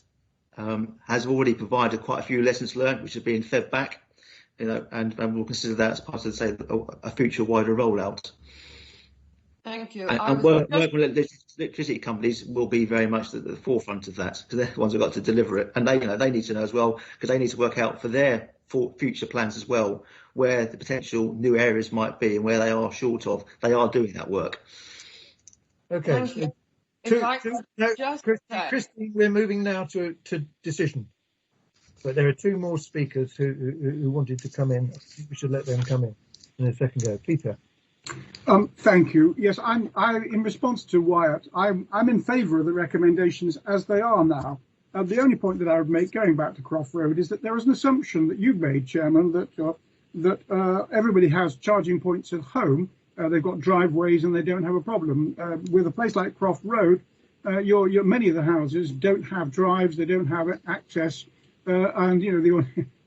has already provided quite a few lessons learned, which are being fed back. And we'll consider that as part of, a future wider rollout. Thank you. And working with electricity companies will be very much at the forefront of that, because they're the ones who've got to deliver it, and they need to know as well, because they need to work out for their future plans as well where the potential new areas might be and where they are short of. They are doing that work. Okay. Christine, we're moving now to decision. But there are 2 more speakers who wanted to come in. I think we should let them come in a second go. Peter. Thank you. Yes, in response to Wyatt, I'm in favour of the recommendations as they are now. The only point that I would make, going back to Croft Road, is that there is an assumption that you've made, Chairman, that everybody has charging points at home. They've got driveways and they don't have a problem. With a place like Croft Road, many of the houses don't have drives, they don't have access. And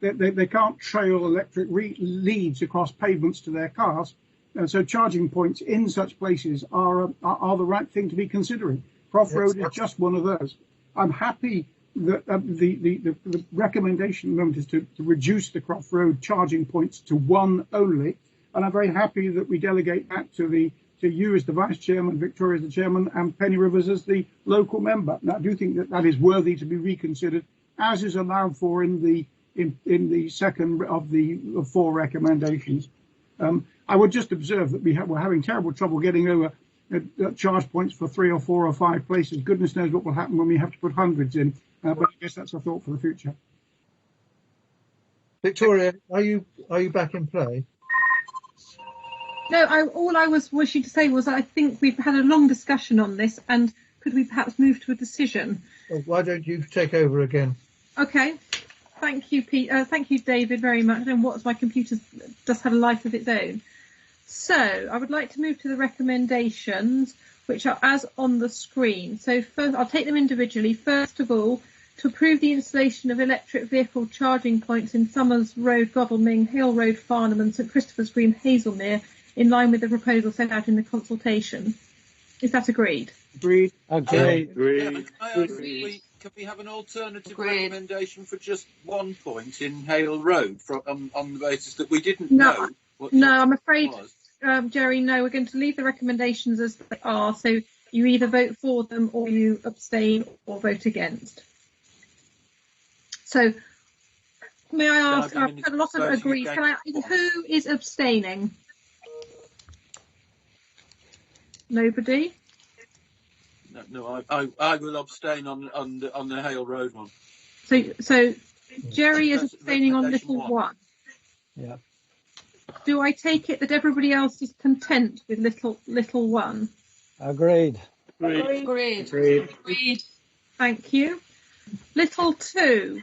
they can't trail electric leads across pavements to their cars, and so charging points in such places are the right thing to be considering. Croft Road is just one of those. I'm happy that the recommendation at the moment is to reduce the Croft Road charging points to 1 only, and I'm very happy that we delegate that to you as the Vice Chairman, Victoria as the Chairman, and Penny Rivers as the local member. Now, I do think that is worthy to be reconsidered, as is allowed for in the second of the 4 recommendations. I would just observe that we're having terrible trouble getting over charge points for 3 or 4 or 5 places. Goodness knows what will happen when we have to put hundreds in, but I guess that's a thought for the future. Victoria, are you back in play? No, all I was wishing to say was I think we've had a long discussion on this, and could we perhaps move to a decision? Well, why don't you take over again? Okay. Thank you, Pete. Thank you, David, very much. And what's my computer does have a life of its own. So I would like to move to the recommendations, which are as on the screen. So first, I'll take them individually. First of all, to approve the installation of electric vehicle charging points in Summers Road, Godalming, Hale Road, Farnham and St Christopher's Green, Hazelmere, in line with the proposal set out in the consultation. Is that agreed? Agreed. Agreed. Can we have an alternative recommendation for just 1 point in Hale Road on the basis that we didn't know? No, I'm afraid, Jerry, no, we're going to leave the recommendations as they are. So you either vote for them or you abstain or vote against. So may I ask, I've had a lot of agreed. Who is abstaining? Nobody? No, I will abstain on the Hale Road one. So Jerry is abstaining on little one. Yeah. Do I take it that everybody else is content with little one? Agreed. Agreed. Thank you. Little two.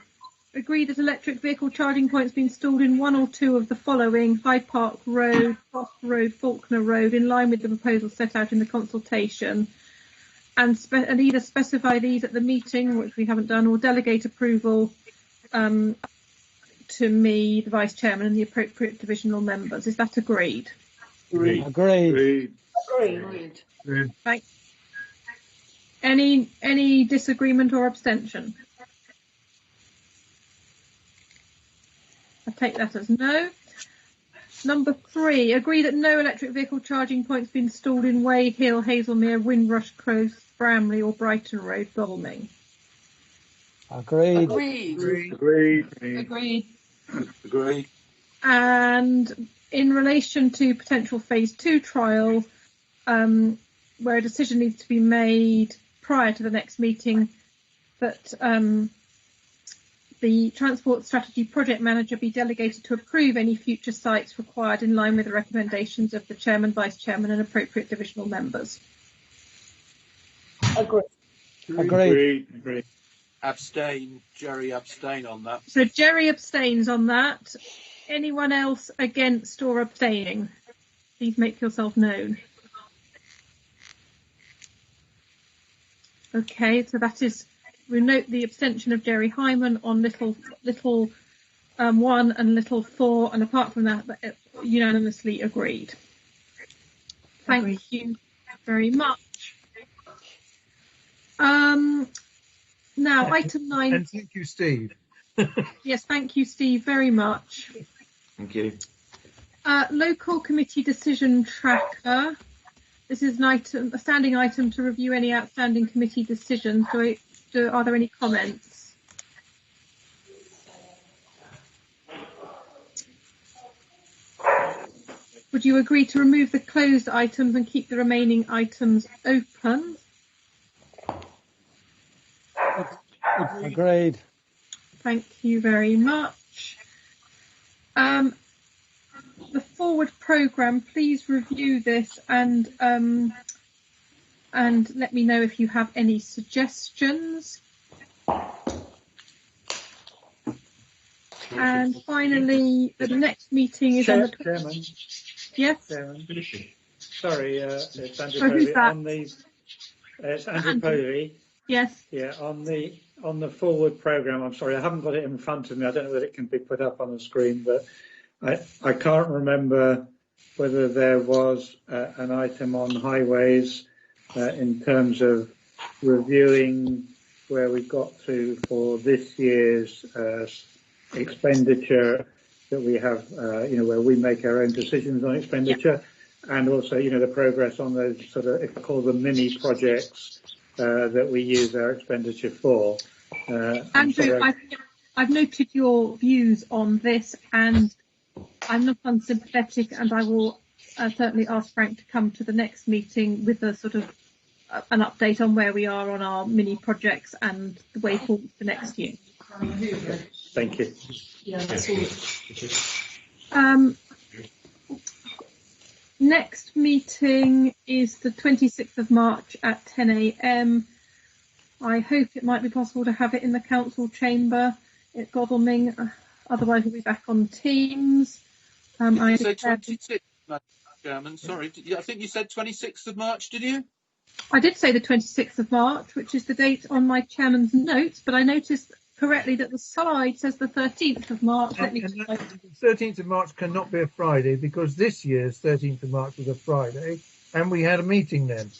Agree that electric vehicle charging points be installed in one or two of the following: Hyde Park Road, Cross Road, Faulkner Road, in line with the proposal set out in the consultation, and either specify these at the meeting, which we haven't done, or delegate approval to me, the Vice Chairman, and the appropriate divisional members. Is that agreed? Agreed. Thanks. Any disagreement or abstention? I take that as no. Number 3, agree that no electric vehicle charging points be installed in Way Hill, Hazelmere, Windrush Close, Bramley or Brighton Road, Godalming. Agreed. Agreed. And in relation to potential phase 2 trial, where a decision needs to be made prior to the next meeting, that the Transport Strategy Project Manager be delegated to approve any future sites required in line with the recommendations of the Chairman, Vice Chairman and appropriate divisional members. Agreed. Abstain. Jerry abstain on that. So Jerry abstains on that. Anyone else against or abstaining? Please make yourself known. Okay, so that is, we note the abstention of Jerry Hyman on little 1 and little 4, and apart from that, unanimously agreed. Thank you very much. Now, item 9. And thank you, Steve. Yes, thank you, Steve, very much. Thank you. Local committee decision tracker. This is a standing item to review any outstanding committee decisions. Are there any comments? Would you agree to remove the closed items and keep the remaining items open? Agreed. Thank you very much. The forward programme, please review this and let me know if you have any suggestions. And finally, the next meeting is on the Chairman. Yes. Chairman. Sorry, it's Andrew Who's that? It's Andrew Povey. Yes. Yeah, on the forward programme. I'm sorry, I haven't got it in front of me. I don't know whether it can be put up on the screen, but I can't remember whether there was an item on highways in terms of reviewing where we got to for this year's expenditure that we have, where we make our own decisions on expenditure, and also, the progress on those sort of, if I call them mini projects that we use our expenditure for. Andrew, I've noted your views on this, and I'm not unsympathetic, and I will certainly ask Frank to come to the next meeting with a sort of an update on where we are on our mini projects and the way forward for next year. Thank you. Yeah, that's all. Next meeting is the 26th of March at 10 a.m. I hope it might be possible to have it in the council chamber at Godalming. Otherwise, we'll be back on Teams. You said 26th, Madam Chairman. Sorry, I think you said 26th of March, did you? I did say the 26th of March, which is the date on my chairman's notes, but I noticed correctly that the slide says the 13th of March. And the 13th of March cannot be a Friday because this year's 13th of March was a Friday and we had a meeting then.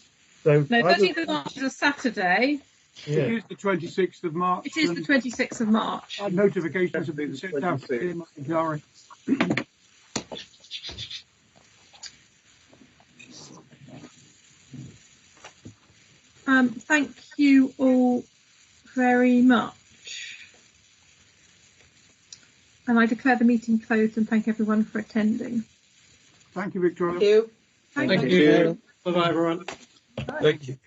So no, 13th of March is a Saturday. Yeah. It is the 26th of March. It is the 26th of March. Notifications have been sent out in my diary. Thank you all very much. And I declare the meeting closed and thank everyone for attending. Thank you, Victoria. Thank you. Thank you. Bye-bye, everyone. Thank you.